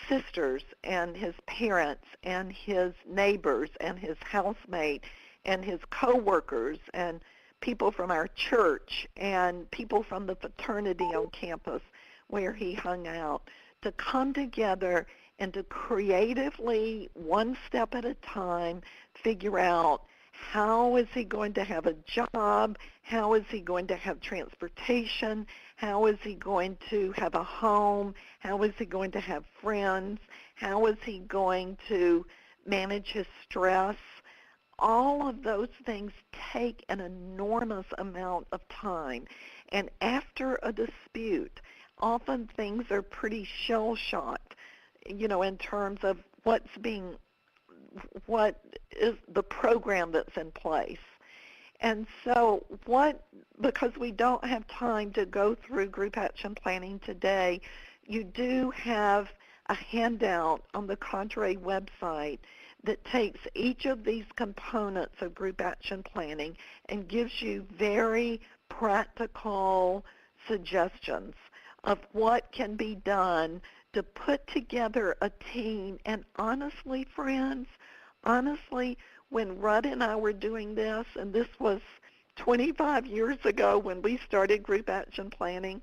sisters and his parents and his neighbors and his housemate and his coworkers and people from our church and people from the fraternity on campus where he hung out to come together and to creatively, one step at a time, figure out how is he going to have a job, how is he going to have transportation, how is he going to have a home, how is he going to have friends, how is he going to manage his stress. All of those things take an enormous amount of time. And after a dispute, often things are pretty shell-shocked, in terms of what is the program that's in place. And so because we don't have time to go through group action planning today, you do have a handout on the Cadre website that takes each of these components of group action planning and gives you very practical suggestions of what can be done to put together a team. And honestly, friends, when Rudd and I were doing this, and this was 25 years ago when we started group action planning,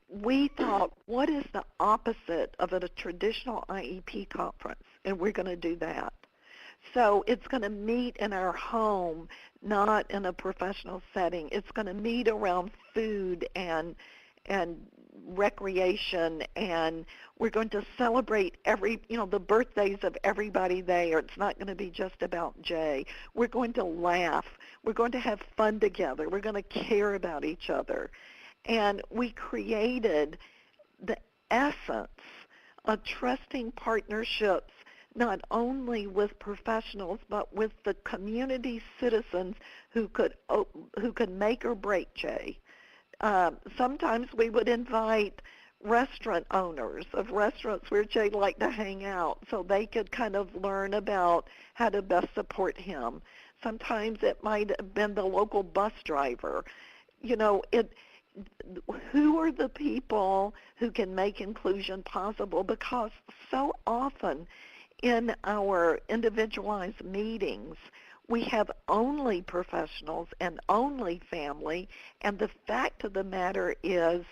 we thought, what is the opposite of a traditional IEP conference? And we're going to do that. So it's going to meet in our home, not in a professional setting. It's going to meet around food and recreation, and we're going to celebrate the birthdays of everybody there. It's not going to be just about Jay. We're going to laugh. We're going to have fun together. We're going to care about each other. And we created the essence of trusting partnerships not only with professionals but with the community citizens who could make or break Jay. Sometimes we would invite restaurant owners of restaurants where Jay liked to hang out so they could kind of learn about how to best support him. Sometimes it might have been the local bus driver. Who are the people who can make inclusion possible? Because so often in our individualized meetings, we have only professionals and only family, and the fact of the matter is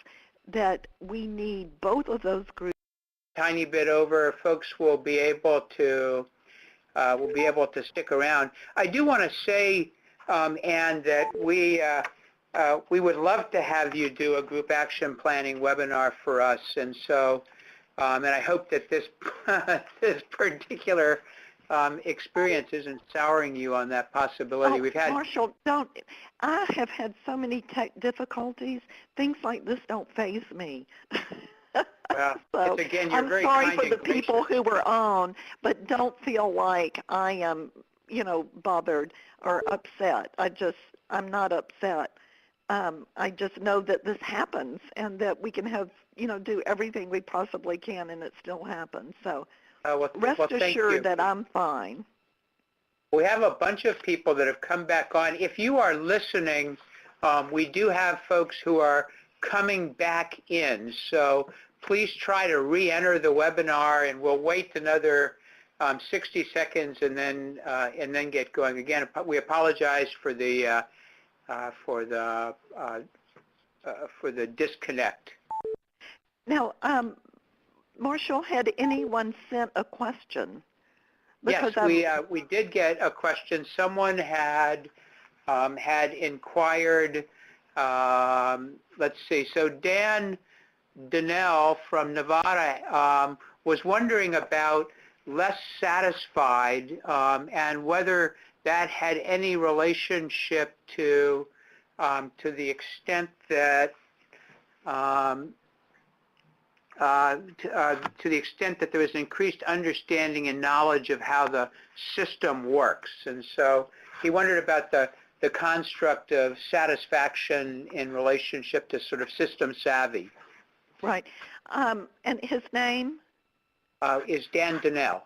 that we need both of those groups. Tiny bit over, folks will be able to stick around. I do want to say, Ann, that we would love to have you do a group action planning webinar for us, and so, and I hope that this this particular experience isn't souring you on that possibility. We've had Marshall, I have had so many tech difficulties. Things like this don't faze me. Well, so again, you're I'm very sorry kind for the people who were on, but don't feel like I am, bothered or upset. I'm not upset. I just know that this happens and that we can have, do everything we possibly can and it still happens. So rest assured that I'm fine. We have a bunch of people that have come back on. If you are listening, we do have folks who are coming back in. So please try to re-enter the webinar, and we'll wait another 60 seconds and then get going. Again, we apologize for the disconnect. Now, Marshall, had anyone sent a question? Because yes, we did get a question. Someone had inquired. Let's see. So Dan Donnell from Nevada was wondering about less satisfied and whether that had any relationship to the extent that there was an increased understanding and knowledge of how the system works. And so he wondered about the construct of satisfaction in relationship to sort of system savvy. Right. And his name? Is Dan Donnell.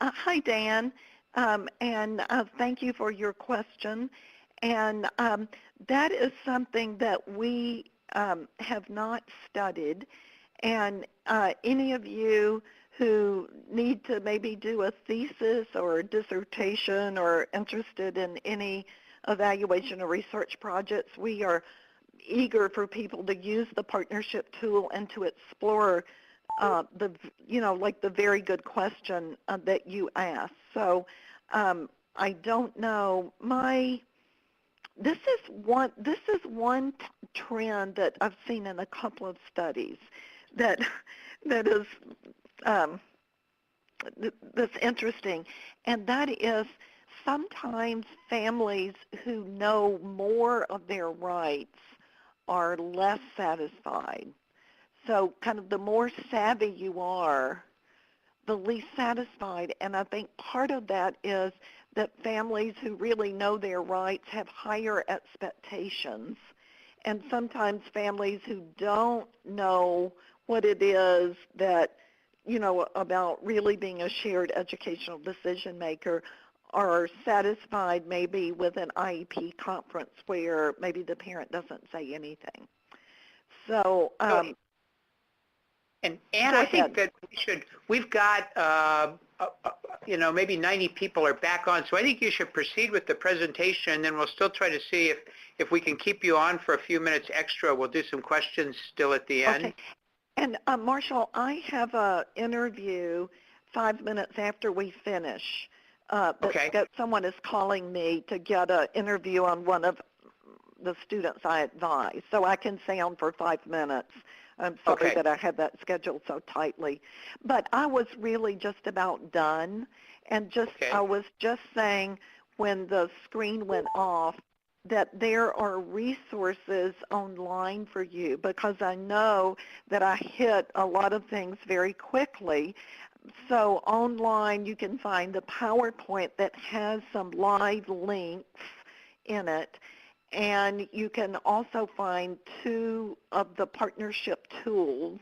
Hi, Dan. And thank you for your question. And that is something that we have not studied. And any of you who need to maybe do a thesis or a dissertation or interested in any evaluation or research projects, we are eager for people to use the partnership tool and to explore the very good question that you asked. So I don't know. This is one trend that I've seen in a couple of studies that is that's interesting, and that is sometimes families who know more of their rights are less satisfied. So kind of the more savvy you are, the least satisfied. And I think part of that is that families who really know their rights have higher expectations. And sometimes families who don't know what it is that, about really being a shared educational decision maker are satisfied maybe with an IEP conference where maybe the parent doesn't say anything. So, and I think that we've got, maybe 90 people are back on, so I think you should proceed with the presentation, and then we'll still try to see if we can keep you on for a few minutes extra. We'll do some questions still at the end. Okay. And Marshall, I have an interview 5 minutes after we finish Okay. that someone is calling me to get an interview on one of the students I advise. So I can stay on for 5 minutes. I'm sorry Okay. that I had that scheduled so tightly. But I was really just about done. And I Okay. was just saying when the screen went off that there are resources online for you, because I know that I hit a lot of things very quickly. So online you can find the PowerPoint that has some live links in it. And you can also find 2 of the partnership tools,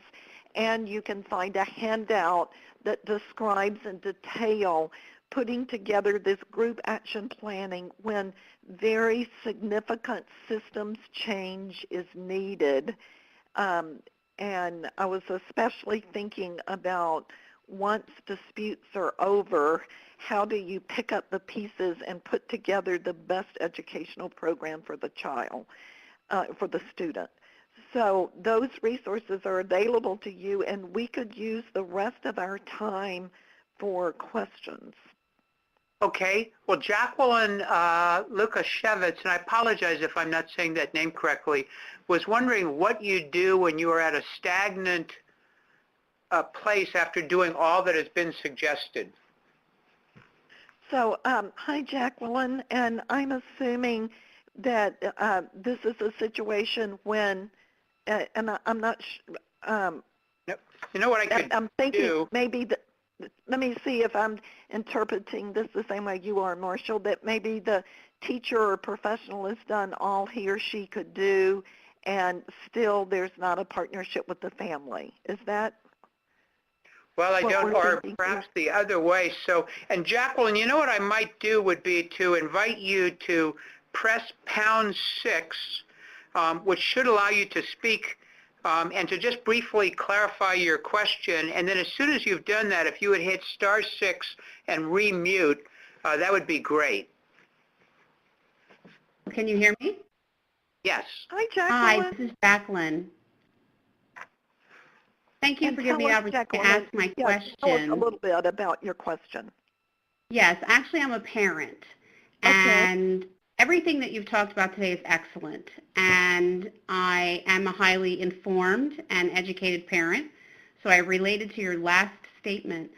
and you can find a handout that describes in detail putting together this group action planning when very significant systems change is needed. And I was especially thinking about once disputes are over, how do you pick up the pieces and put together the best educational program for the child, for the student. So those resources are available to you, and we could use the rest of our time for questions. Okay. Well, Jacqueline Lukashevitz, and I apologize if I'm not saying that name correctly, was wondering what you do when you are at a stagnant place after doing all that has been suggested. So, hi, Jacqueline, and I'm assuming that this is a situation when, and I'm not, Yep. You know what I could I'm thinking do? maybe that, let me see if I'm interpreting this the same way you are, Marshall, that maybe the teacher or professional has done all he or she could do, and still there's not a partnership with the family. Is that Well, I what don't, we're or thinking here? perhaps the other way. So, and Jacqueline, you know what I might do would be to invite you to press #6, which should allow you to speak and to just briefly clarify your question. And then as soon as you've done that, if you would hit *6 and remute, that would be great. Can you hear me? Yes. Hi, Hi, Jacqueline. this is Jacqueline. Thank you And for giving me tell the us, opportunity to Jacqueline, ask my tell us a question. little bit about your question. Yes, actually I'm a parent, Okay. and everything that you've talked about today is excellent. And I am a highly informed and educated parent, so I related to your last statement.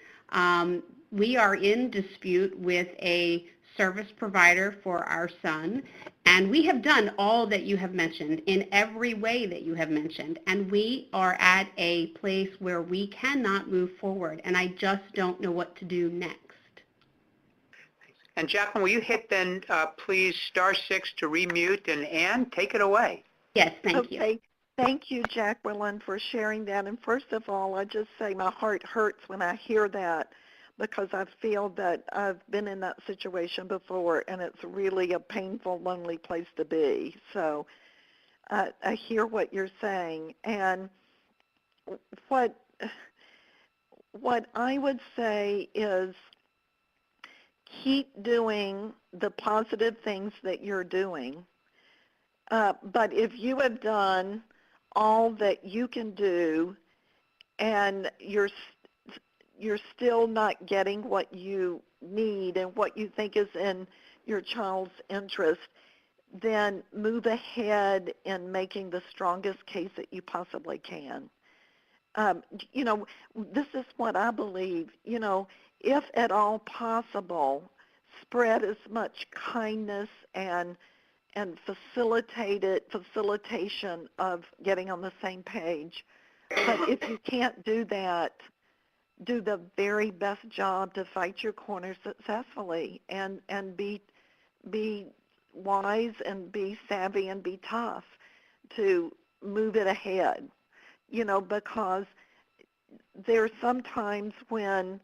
We are in dispute with a service provider for our son, and we have done all that you have mentioned in every way that you have mentioned, and we are at a place where we cannot move forward, and I just don't know what to do next. And Jacqueline, will you hit then, please, *6 to remute, and Ann, take it away. Yes, thank you. Okay. Thank you, Jacqueline, for sharing that. And first of all, I just say my heart hurts when I hear that, because I feel that I've been in that situation before, and it's really a painful, lonely place to be. So I hear what you're saying. And what I would say is keep doing the positive things that you're doing. But if you have done all that you can do and you're still not getting what you need and what you think is in your child's interest, then move ahead in making the strongest case that you possibly can. You know, this is what I believe, you know, if at all possible, spread as much kindness and facilitation of getting on the same page. But if you can't do that, do the very best job to fight your corner successfully and be wise and be savvy and be tough to move it ahead. You know, because there's sometimes when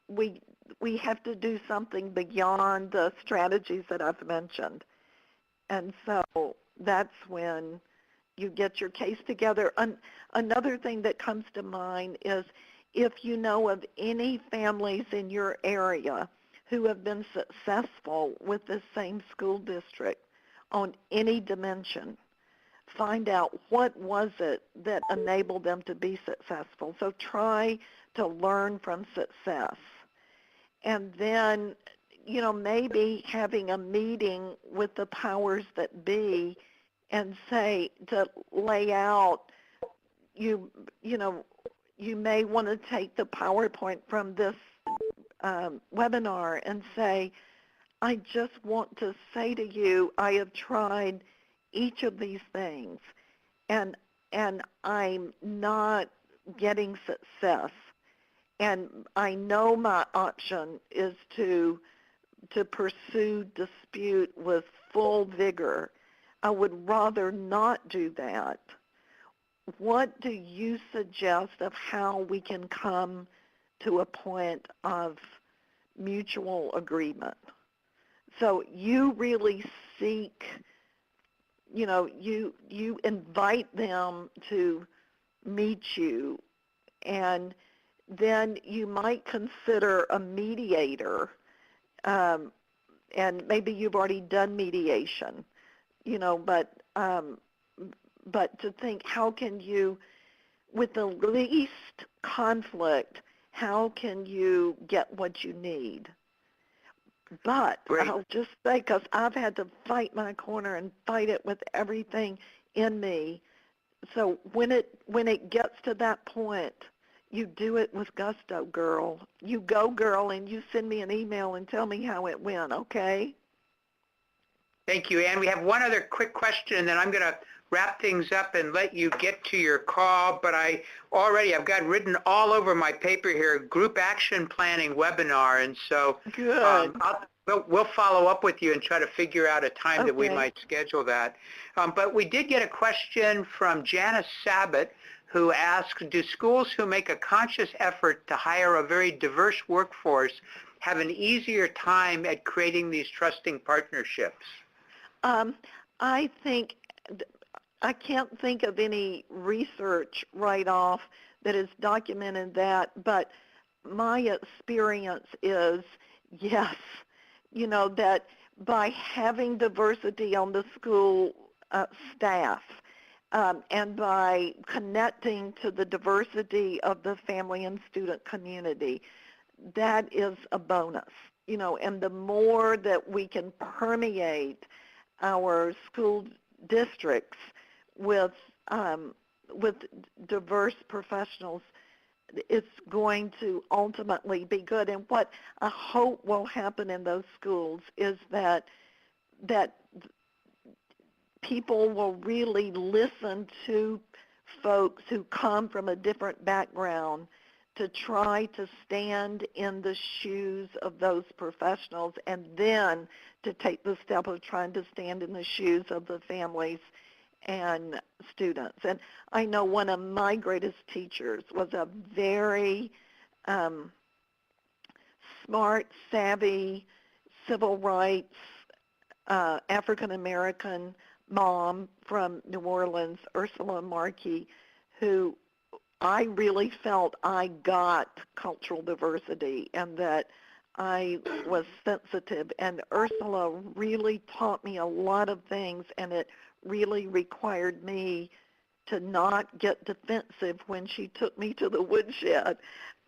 we have to do something beyond the strategies that I've mentioned. And so that's when you get your case together. Another thing that comes to mind is if you know of any families in your area who have been successful with the same school district on any dimension, find out what was it that enabled them to be successful. So try to learn from success. And then, maybe having a meeting with the powers that be and say, to lay out, you know, you may want to take the PowerPoint from this webinar and say, I just want to say to you, I have tried each of these things, and I'm not getting success. And I know my option is to pursue dispute with full vigor. I would rather not do that. What do you suggest of how we can come to a point of mutual agreement? So you really seek, you invite them to meet you, and then you might consider a mediator, and maybe you've already done mediation, but to think, how can you, with the least conflict, how can you get what you need? But Great. I'll just say, because I've had to fight my corner and fight it with everything in me. So when it gets to that point, you do it with gusto, girl. You go, girl, and you send me an email and tell me how it went, okay? Thank you, Ann. We have one other quick question, and then I'm going to wrap things up and let you get to your call. But I've got written all over my paper here, group action planning webinar. And so Good. we'll follow up with you and try to figure out a time that we Okay. might schedule that. But we did get a question from Janice Sabat, who asked, do schools who make a conscious effort to hire a very diverse workforce have an easier time at creating these trusting partnerships? I think, I can't think of any research right off that has documented that, but my experience is, yes, that by having diversity on the school staff, and by connecting to the diversity of the family and student community, that is a bonus, and the more that we can permeate our school districts with diverse professionals, it's going to ultimately be good. And what I hope will happen in those schools is that people will really listen to folks who come from a different background to try to stand in the shoes of those professionals, and then to take the step of trying to stand in the shoes of the families and students. And I know one of my greatest teachers was a very smart, savvy, civil rights, African-American mom from New Orleans, Ursula Markey, who I really felt I got cultural diversity and that I was sensitive. And Ursula really taught me a lot of things, and it really required me to not get defensive when she took me to the woodshed,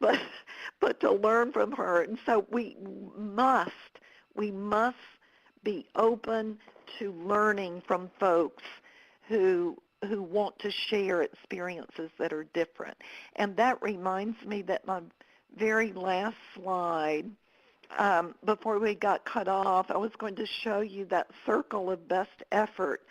but to learn from her. And so we must be open to learning from folks who want to share experiences that are different. And that reminds me that my very last slide, before we got cut off, I was going to show you that circle of best effort.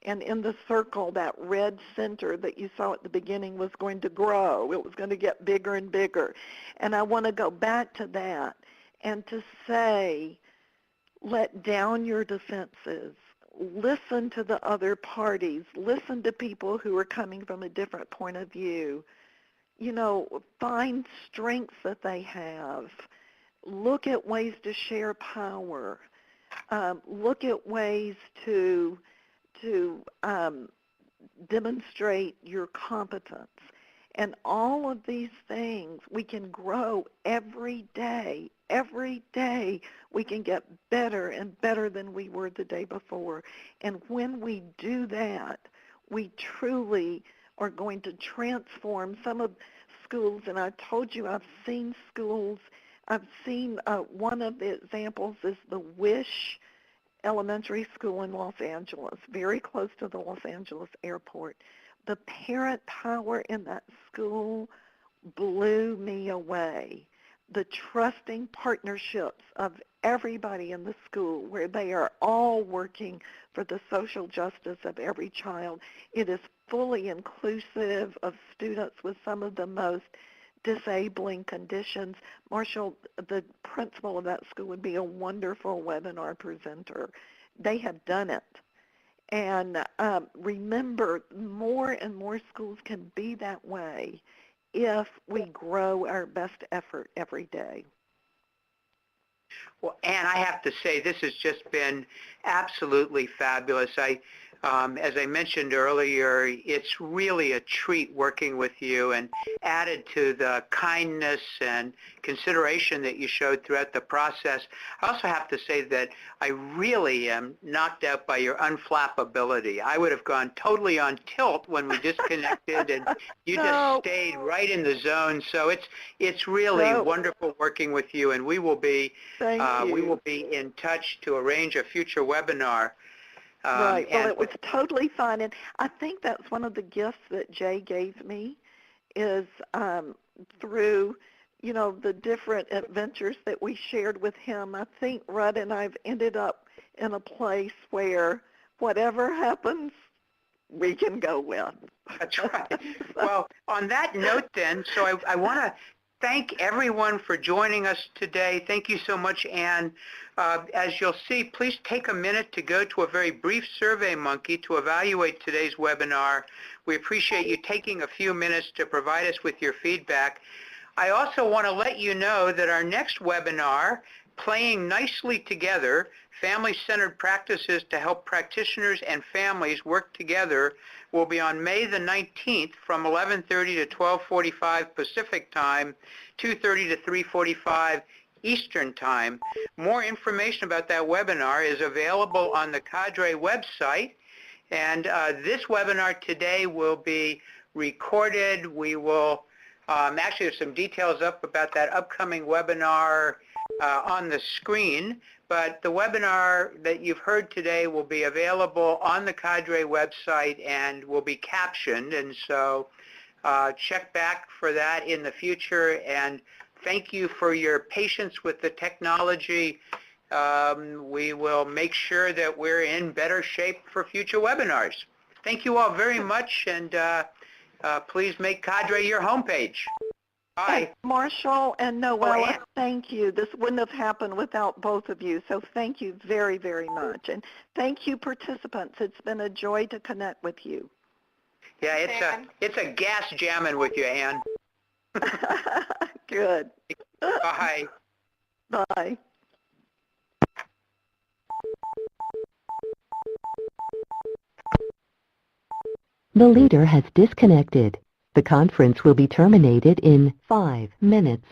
And in the circle, that red center that you saw at the beginning was going to grow. It was going to get bigger and bigger. And I want to go back to that and to say, let down your defenses. Listen to the other parties. Listen to people who are coming from a different point of view. Find strengths that they have. Look at ways to share power. Look at ways to demonstrate your competence. And all of these things, we can grow every day. Every day we can get better and better than we were the day before. And when we do that, we truly are going to transform some of schools. And I told you I've seen schools. I've seen one of the examples is the Wish Elementary School in Los Angeles, very close to the Los Angeles airport. The parent power in that school blew me away. The trusting partnerships of everybody in the school where they are all working for the social justice of every child. It is fully inclusive of students with some of the most disabling conditions. Marshall, the principal of that school, would be a wonderful webinar presenter. They have done it. And remember, more and more schools can be that way if we grow our best effort every day. Well, Ann, I have to say this has just been absolutely fabulous. As I mentioned earlier, it's really a treat working with you, and added to the kindness and consideration that you showed throughout the process. I also have to say that I really am knocked out by your unflappability. I would have gone totally on tilt when we disconnected, and you just stayed right in the zone. So it's really wonderful working with you, and we will be in touch to arrange a future webinar. Right. Well, it was totally fun, and I think that's one of the gifts that Jay gave me is through, the different adventures that we shared with him. I think Rudd and I've ended up in a place where whatever happens, we can go with. That's right. Well, on that note then, so I want to thank everyone for joining us today. Thank you so much, Ann. As you'll see, please take a minute to go to a very brief SurveyMonkey to evaluate today's webinar. We appreciate you taking a few minutes to provide us with your feedback. I also want to let you know that our next webinar, Playing Nicely Together, Family-Centered Practices to Help Practitioners and Families Work Together, will be on May the 19th from 11:30 to 12:45 Pacific Time, 2:30 to 3:45 Eastern Time. More information about that webinar is available on the Cadre website. And this webinar today will be recorded. We will actually have some details up about that upcoming webinar on the screen, but the webinar that you've heard today will be available on the Cadre website and will be captioned, and so check back for that in the future, and thank you for your patience with the technology. We will make sure that we're in better shape for future webinars. Thank you all very much, and please make Cadre your homepage. Bye. And Marshall and Noella, thank you. This wouldn't have happened without both of you, so thank you very, very much. And thank you, participants. It's been a joy to connect with you. Yeah, it's a gas jamming with you, Ann. Good. Bye. Bye. The leader has disconnected. The conference will be terminated in 5 minutes.